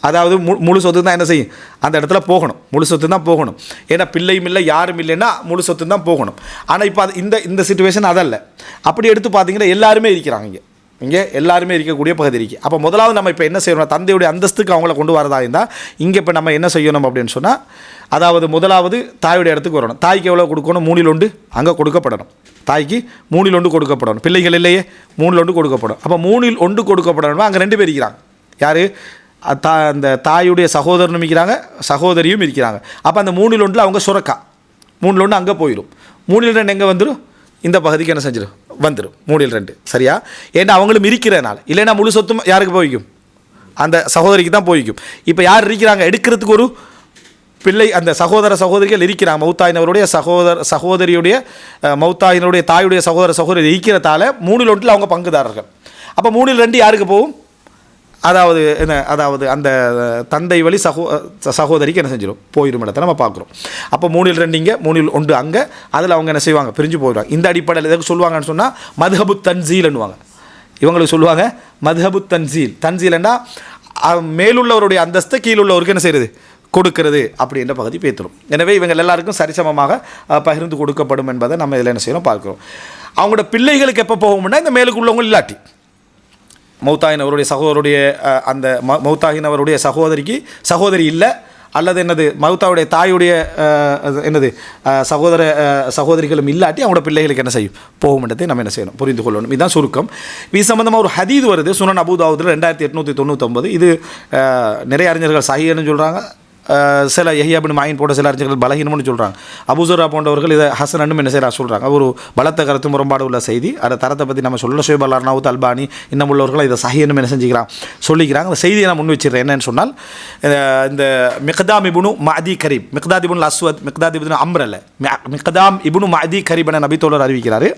அதாவது முழு சொத்து தான் என்ன செய்யும் அந்த இடத்துல போகணும், முழு சொத்து தான் போகணும். ஏன்னா பிள்ளையும் இல்லை யாரும் இல்லைன்னா முழு சொத்து தான் போகணும். ஆனால் இப்போ அது இந்த சிச்சுவேஷன் அதல்ல. அப்படி எடுத்து பார்த்தீங்கன்னா எல்லாருமே இருக்கிறாங்க, இங்கே எல்லாருமே இருக்கக்கூடிய பகுதி இருக்குது. அப்போ முதலாவது நம்ம இப்போ என்ன செய்யணும், தந்தையுடைய அந்தஸ்துக்கு அவங்கள கொண்டு வரதா இருந்தால் இங்கே இப்போ நம்ம என்ன செய்யணும் அப்படின்னு சொன்னால், அதாவது முதலாவது தாயுடைய இடத்துக்கு வரணும். தாய்க்கு எவ்வளோ கொடுக்கணும், 3/1 அங்கே கொடுக்கப்படணும். தாய்க்கு 3/1 கொடுக்கப்படணும். பிள்ளைகள் இல்லையே 3/1 கொடுக்கப்படும். அப்போ 3/1 கொடுக்கப்படணும். அங்கே 2 பேர் இருக்கிறாங்க. யார், அந்த தாயுடைய சகோதரனும் இருக்கிறாங்க, சகோதரியும் இருக்கிறாங்க. அப்போ அந்த 3/1 அவங்க சுரக்கா 3/1 அங்கே போயிடும். 3/2 எங்கே வந்துடும், இந்த பகுதிக்கு என்ன செஞ்சிடும் வந்துடும் 3/2 சரியா. ஏன்னா அவங்களும் இருக்கிறனால, இல்லைன்னா முழு சொத்தும் யாருக்கு போய்க்கும், அந்த சகோதரிக்கு தான் போய்க்கும். இப்போ யார் இருக்கிறாங்க எடுக்கிறதுக்கு ஒரு பிள்ளை, அந்த சகோதர சகோதரிகள் இருக்கிறாங்க. மௌத்தாயினவருடைய சகோதரியுடைய மௌத்தாயினுடைய தாயுடைய சகோதரி இருக்கிறதால 3/1 அவங்க பங்குதாரர்கள். அப்போ 3/2 யாருக்கு போகும், அதாவது என்ன, அதாவது அந்த தந்தை வழி சகோதரிக்கு என்ன செஞ்சிடும் போயிடும் இடத்தை நம்ம பார்க்குறோம். அப்போ 3/2 இங்கே 3/1 அங்கே, அதில் அவங்க என்ன செய்வாங்க பிரிஞ்சு போயிடுவாங்க. இந்த அடிப்படையில் எதுக்கு சொல்லுவாங்கன்னு சொன்னால் மதுஹபு தன்சீல்னுவாங்க. இவங்களுக்கு சொல்லுவாங்க மதுஹபு தன்சீல். தன்சீல்னா மேலுள்ளவருடைய அந்தஸ்தை கீழுள்ளவருக்கு என்ன செய்கிறது கொடுக்கிறது அப்படின்ற பகுதி பேத்துரும். எனவே இவங்க எல்லாருக்கும் சரிசமமாக பகிர்ந்து கொடுக்கப்படும் என்பதை நம்ம இதில் என்ன செய்யணும் பார்க்குறோம். அவங்களோட பிள்ளைகளுக்கு எப்போ போகும்னா இந்த மேலுக்குள்ளவங்க இல்லாட்டி, மௌத்தாயினவருடைய சகோதரருடைய அந்த மௌத்தாகினவருடைய சகோதரி இல்லை, அல்லது என்னது மௌத்தாவுடைய தாயுடைய என்னது சகோதரிகளும் இல்லாட்டி அவங்களோட பிள்ளைகளுக்கு என்ன செய்யும் போகும்ன்றதை நம்ம என்ன செய்யணும் புரிந்து கொள்ளணும். இதுதான் சுருக்கம். இது சம்பந்தமாக ஒரு ஹதீது வருது சுனன் அபூ தாவூதில் 2899. இது நிறைய அறிஞர்கள் சஹீஹ்னு சொல்கிறாங்க, சில யஹ்யா பின் மாயின் போன்ற சில அறிஞர்கள் பலகீனம்னு சொல்கிறாங்க. அபூசுரா போன்றவர்கள் இதை ஹசனன்னு என்ன செய்யறா சொல்கிறாங்க. ஒரு பலத்த கருத்து முரண்பாடு உள்ள செய்தி. அதை தரத்தை பற்றி நம்ம சொல்ல ஷுவைப் அல்-அர்னவுத் அல்பானி இன்னும் உள்ளவர்கள் இதை சஹீஹ்னு என்ன செஞ்சுக்கிறாங்க சொல்லிக்கிறாங்க. அந்த செய்தியை நான் முன் வச்சிடுறேன். என்னன்னு சொன்னால், இந்த மிக்தாம் இப்னு மஅதி கரீப், மிக்தாத் இப்னு அஸ்வத், மிக்தாத் இப்னு அம்ர் அல்ல, மிக்தாம் இப்னு மஅதி கரீப் என நபி தோழர் அறிவிக்கிறார்.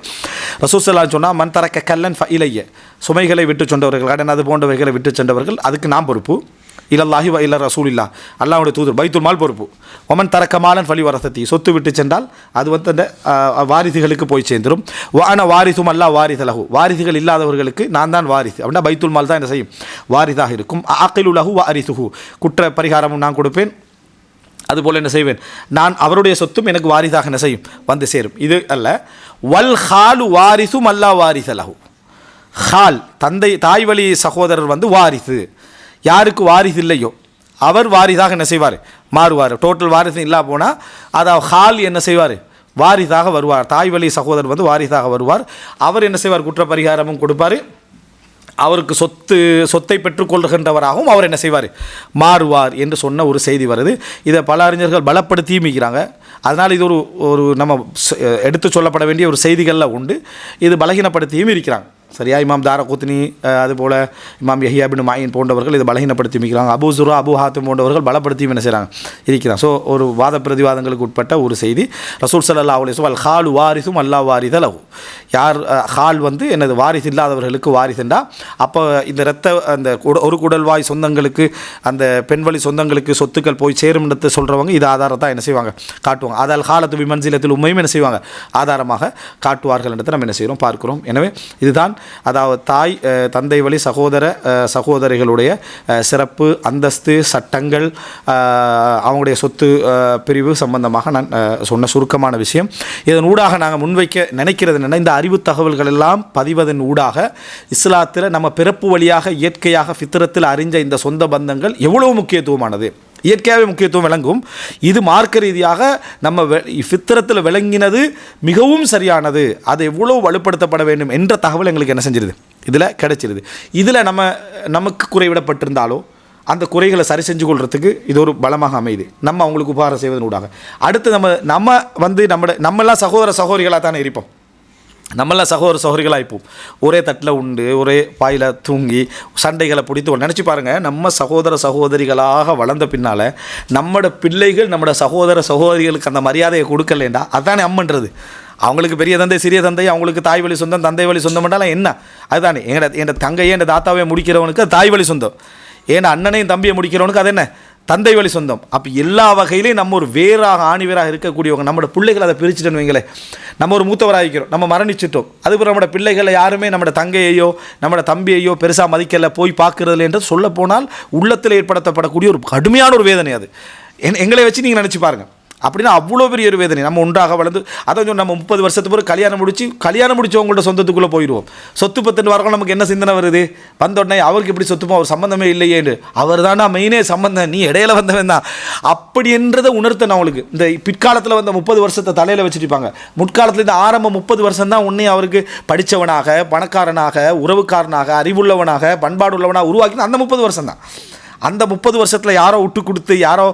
ரசூல் ஸல்லல்லாஹு அலைஹி சொன்னால் மன் தரக்க கல்லன் ஃபஇலைய, சுமைகளை விட்டு சென்றவர்கள், கடன் அது போன்றவைகளை விட்டு சென்றவர்கள் அதுக்கு நான் பொறுப்பு. இல்லல்லாஹி வ இல்ல ரசூலில்லா, அல்லாஹ்வுடைய தூதர், பைத்துல் மால் பொறுப்பு. ஒமன் தரக்க மாலன் ஃபலி வரசத்தி, சொத்து விட்டு சென்றால் அது வந்து அந்த வாரிசுகளுக்கு போய் சேர்ந்துடும். வான வாரிசும் அல்லா வாரிசலகு, வாரிசுகள் இல்லாதவர்களுக்கு நான் தான் வாரிசு அப்படின்னா பைத்துல் மால் தான் என்ன செய்யும் வாரிசாக இருக்கும். ஆக்கிலுலகு வாரிசுஹு, குற்ற பரிகாரமும் நான் கொடுப்பேன், அதுபோல் என்ன செய்வேன் நான் அவருடைய சொத்தும் எனக்கு வாரிசாக என்ன செய்யும் வந்து சேரும். இது அல்ல. வல் ஹாலு வாரிசும் அல்லா வாரிசலகு, ஹால் தாய் வழி சகோதரர் வந்து வாரிசு, யாருக்கு வாரிசு இல்லையோ அவர் வாரிசாக என்ன செய்வார் மாறுவார். டோட்டல் வாரிசு இல்லா போனால் அதாவது ஹால் என்ன செய்வார் வாரிசாக வருவார். தாய் வழி சகோதரர் வந்து வாரிசாக வருவார். அவர் என்ன செய்வார் குற்ற பரிகாரமும் கொடுப்பார், அவருக்கு சொத்தை பெற்றுக்கொள்கின்றவராகவும் அவர் என்ன செய்வார் மாறுவார் என்று சொன்ன ஒரு செய்தி வருது. இதை பல அறிஞர்கள் பலப்படுத்தியும் இருக்கிறாங்க. அதனால் இது ஒரு நம்ம எடுத்து சொல்லப்பட வேண்டிய ஒரு செய்திகளில் உண்டு. இது பலகீனப்படுத்தியும் இருக்கிறாங்க. சரியா? இமாம் தாரகுத்னி அதுபோல் இமாம் யஹ்யா பின் மாயின் போன்றவர்கள் இதை பலகீனப்படுத்தி வைக்கிறாங்க. அபூ ஸுரா அபூ ஹாத்திம் போன்றவர்கள் பலப்படுத்தி என்ன செய்கிறாங்க இருக்கிறாங்க. ஸோ ஒரு வாத பிரதிவாதங்களுக்கு உட்பட்ட ஒரு செய்தி. ரசூல் ஸல்லல்லாஹு அலைஹி வஸல்லம் அல் ஹாலு வாரிசும் அல்லா வாரித லஹு, யார் ஹால் வந்து என்னது வாரிசு இல்லாதவர்களுக்கு வாரிசுண்டா, அப்போ இந்த அந்த ஒரு குடல்வாய் சொந்தங்களுக்கு அந்த பெண்வழி சொந்தங்களுக்கு சொத்துக்கள் போய் சேரும் இடத்தை சொல்கிறவங்க இது ஆதாரத்தான் என்ன செய்வாங்க காட்டுவாங்க. அதால் ஹாலத்து விமன்சிலத்தில் உண்மையும் என்ன செய்வாங்க ஆதாரமாக காட்டுவார்கள் என்றதை நம்ம என்ன செய்கிறோம் பார்க்கிறோம். எனவே இதுதான் அதாவது தாய் தந்தை வழி சகோதரிகளுடைய சிறப்பு அந்தஸ்து சட்டங்கள் அவங்களுடைய சொத்து பிரிவு சம்பந்தமாக நான் சொன்ன சுருக்கமான விஷயம். இதன் ஊடாக நாங்கள் முன்வைக்க நினைக்கிறது என்னென்னா, இந்த அறிவு தகவல்கள் எல்லாம் பதிவதன் ஊடாக இஸ்லாத்தில் நம்ம பிறப்பு வழியாக இயற்கையாக ஃபித்ரத்தில் அறிஞ்ச இந்த சொந்த பந்தங்கள் எவ்வளவு முக்கியத்துவமானது, இயற்கையாகவே முக்கியத்துவம் விளங்கும். இது மார்க்க ரீதியாக நம்ம ஃபித்ரத்தில் விளங்கினது மிகவும் சரியானது, அது எவ்வளவு வலுப்படுத்தப்பட வேண்டும் என்ற தகவல் எங்களுக்கு என்ன செஞ்சிருது இதில் கிடைச்சிருது. இதில் நமக்கு குறைவிடப்பட்டிருந்தாலோ அந்த குறைகளை சரி செஞ்சு கொள்றதுக்கு இது ஒரு பலமாக அமையுது. நம்ம அவங்களுக்கு உபகாரம் செய்வதன் ஊடாக அடுத்து நம்ம வந்து நம்மெல்லாம் சகோதரிகளாக தானே இருப்போம். நம்மளாம் சகோதரிகளாக இருப்போம். ஒரே தட்டில் உண்டு, ஒரே பாயில் தூங்கி சண்டைகளை பிடித்து நினச்சி பாருங்கள். நம்ம சகோதரிகளாக வளர்ந்த பின்னால் நம்மளோட பிள்ளைகள் நம்மளோட சகோதரிகளுக்கு அந்த மரியாதையை கொடுக்கலேண்டா அதுதானே அம்மன்றது. அவங்களுக்கு பெரிய தந்தை சிறிய தந்தை, அவங்களுக்கு தாய் வழி சொந்தம் தந்தை வழி சொந்தம் பண்ணாலும் என்ன அதுதானே. என் தங்கையே என் தாத்தாவே முடிக்கிறவனுக்கு தாய் வழி சொந்தம், ஏன்னா அண்ணனையும் தம்பியை முடிக்கிறவனுக்கு அது என்ன தந்தை வழி சொந்தம். அப்போ எல்லா வகையிலையும் நம்ம ஒரு வேறாக ஆணிவேராக இருக்கக்கூடியவங்க. நம்மளோட பிள்ளைகளை அதை பிரிச்சுட்டோன்னு வைங்களேன், நம்ம ஒரு மூத்தவராக இருக்கிறோம், நம்ம மரணிச்சிட்டோம், அதுக்கப்புறம் நம்மளோட பிள்ளைகளை யாருமே நம்மளோட தங்கையையோ நம்மளோட தம்பியையோ பெருசாக மதிக்கலை போய் பார்க்குறதுல என்று சொல்ல போனால் உள்ளத்தில் ஏற்படுத்தப்படக்கூடிய ஒரு கடுமையான ஒரு வேதனை. அது எங்களை வச்சு நீங்கள் நினச்சி பாருங்கள். அப்படின்னா அவ்வளோ பெரிய ஒரு வேதனை. நம்ம ஒன்றாக வளர்ந்து அதை நம்ம 30 வருஷத்துக்கு பிறகு கல்யாணம் முடிச்சவங்களோட சொந்தத்துக்குள்ளே போயிடுவோம். சொத்து பத்துன்னு வரணும். நமக்கு என்ன சிந்தனை வருது வந்தோடனே, அவருக்கு இப்படி சொத்துப்போம் அவர் சம்மந்தமே இல்லையேன்னு. அவர் தானா மெயினே சம்மந்தம், நீ இடையில வந்தவன் தான் அப்படி என்றதை உணர்த்தணும் அவங்களுக்கு. இந்த பிற்காலத்தில் வந்த 30 வருஷத்தை தலையில் வச்சுருப்பாங்க. முற்காலத்தில் இந்த ஆரம்ப 30 வருஷம் தான் உன்னை அவருக்கு படித்தவனாக பணக்காரனாக உறவுக்காரனாக அறிவுள்ளவனாக பண்பாடு உள்ளவனாக உருவாக்கினா அந்த 30 வருஷம் தான். அந்த 30 வருஷத்தில் யாரோ விட்டு கொடுத்து யாரோ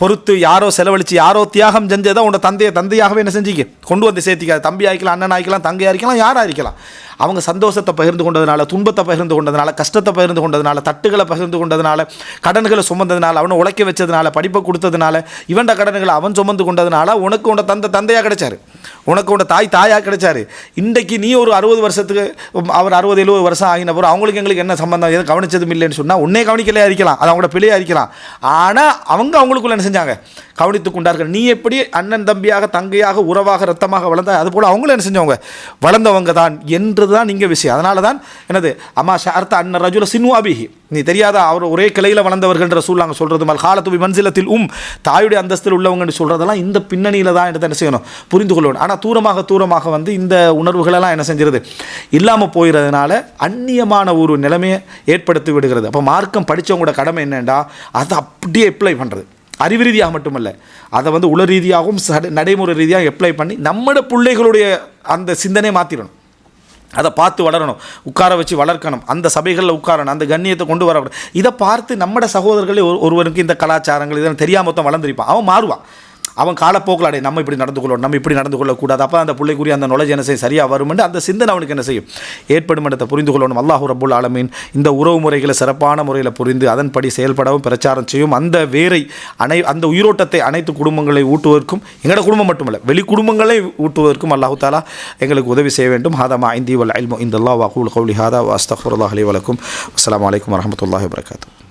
பொறுத்து யாரோ செலவழித்து யாரோ தியாகம் செஞ்சதை உன்னோட தந்தையாகவே என்ன செஞ்சிக்க கொண்டு வந்து சேர்த்திக்காது. தம்பி ஆகிக்கலாம், அண்ணன் ஆகிக்கலாம், தங்கை ஆகிக்கலாம், யாராக இருக்கலாம். அவங்க சந்தோஷத்தை பகிர்ந்து கொண்டதுனால, துன்பத்தை பகிர்ந்து கொண்டதுனால, கஷ்டத்தை பகிர்ந்து கொண்டதுனால, தட்டுகளை பகிர்ந்து கொண்டதுனால, கடன்களை சுமந்ததுனால, அவனை உழைக்க வச்சதுனால, படிப்பை கொடுத்ததுனால, இவன்ட கடன்களை அவன் சுமந்து கொண்டதுனால உனக்கு உன்ட தந்தையாக கிடைச்சாரு, உனக்கு உன்ட தாயாக கிடைச்சாரு. இன்றைக்கு நீ ஒரு 60 வருஷத்துக்கு அவர் 60-70 வருஷம் ஆகின போகிற அவங்களுக்கு எங்களுக்கு என்ன சம்பந்தம், எதுவும் கவனிச்சதும் இல்லைன்னு சொன்னால் உன்னே கவனிக்கலையா இருக்கலாம், அது அவங்களோட பிள்ளையாக இருக்கலாம். ஆனால் அவங்களுக்குள்ள என்ன செஞ்சாங்க கவனித்து கொண்டார்கள். நீ எப்படி அண்ணன் தம்பியாக தங்கையாக உறவாக ரத்தமாக வளர்ந்தா அதுபோல் அவங்களும் என்ன செஞ்சவங்க வளர்ந்தவங்க தான் என்றது தான் இங்கே விஷயம். அதனால தான் என்னது அம்மா ஷார்த்த அண்ணன் ரஜுல சின்வாபிஹி, நீ தெரியாத அவர் ஒரே கிளையில் வளர்ந்தவர்கள்ன்ற சூழ்நாங்க சொல்கிறது மல் காலத்து மன்சிலத்தில் தாயுடைய அந்தஸ்தில் உள்ளவங்கன்னு சொல்கிறதெல்லாம் இந்த பின்னணியில் தான் என்ன செய்யணும் புரிந்து கொள்ளணும். ஆனால் தூரமாக வந்து இந்த உணர்வுகளெல்லாம் என்ன செஞ்சிருது இல்லாமல் போகிறதுனால அந்நியமான ஒரு நிலைமையை ஏற்படுத்தி விடுகிறது. அப்போ மார்க்கம் படித்தவங்களோட கடமை என்னென்னா அதை அப்படியே அப்ளை பண்ணுறது, அறிவு ரீதியாக மட்டுமல்ல, அதை உள ரீதியாகவும் நடைமுறை ரீதியாக அப்ளை பண்ணி நம்மளோட பிள்ளைகளுடைய அந்த சிந்தனையை மாற்றிடணும். அதை பார்த்து வளரணும், உட்கார வச்சு வளர்க்கணும், அந்த சபைகளில் உட்காரணும், அந்த கண்ணியத்தை கொண்டு வர. இதை பார்த்து நம்மட சகோதரர்களே ஒருவருக்கு இந்த கலாச்சாரங்கள் இதெல்லாம் தெரியாமல் தான் வளர்ந்துருப்பான், அவன் மாறுவான். அவன் காலப்போக்கில் அடைய நம்ம இப்படி நடந்து கொள்ளணும், நம்ம இப்படி நடந்து கொள்ளக்கூடாது, அப்போ அந்த பிள்ளைக்குரிய அந்த நாலேஜ் என்ன செய்யும் சரியாக வருமென்று அந்த சிந்தனை அவனுக்கு என்ன செய்யும் ஏற்படும் இடத்தை புரிந்து கொள்ளணும். அல்லாஹ் ரப்புல் ஆலமீன் இந்த உறவு முறைகளை சிறப்பான முறையில் புரிந்து அதன்படி செயல்படவும் பிரச்சாரம் செய்யும். அந்த வேரை அந்த உயிரோட்டத்தை அனைத்து குடும்பங்களை ஊட்டுவதற்கும், எங்களோட குடும்பம் மட்டுமல்ல வெளி குடும்பங்களை ஊட்டுவதற்கும் அல்லாஹு தாலா எங்களுக்கு உதவி செய்ய வேண்டும். ஹாதா இந்தி வல் இல்மு இந்தல்லாஹ் வ அகூலு கௌலி ஹாதா வ அஸ்தக்ஃபிருல்லாஹ் லி வ லக்கும். அஸ்ஸலாமு அலைக்கும் வரஹ்மத்துல்லாஹி வபரகாத்துஹு.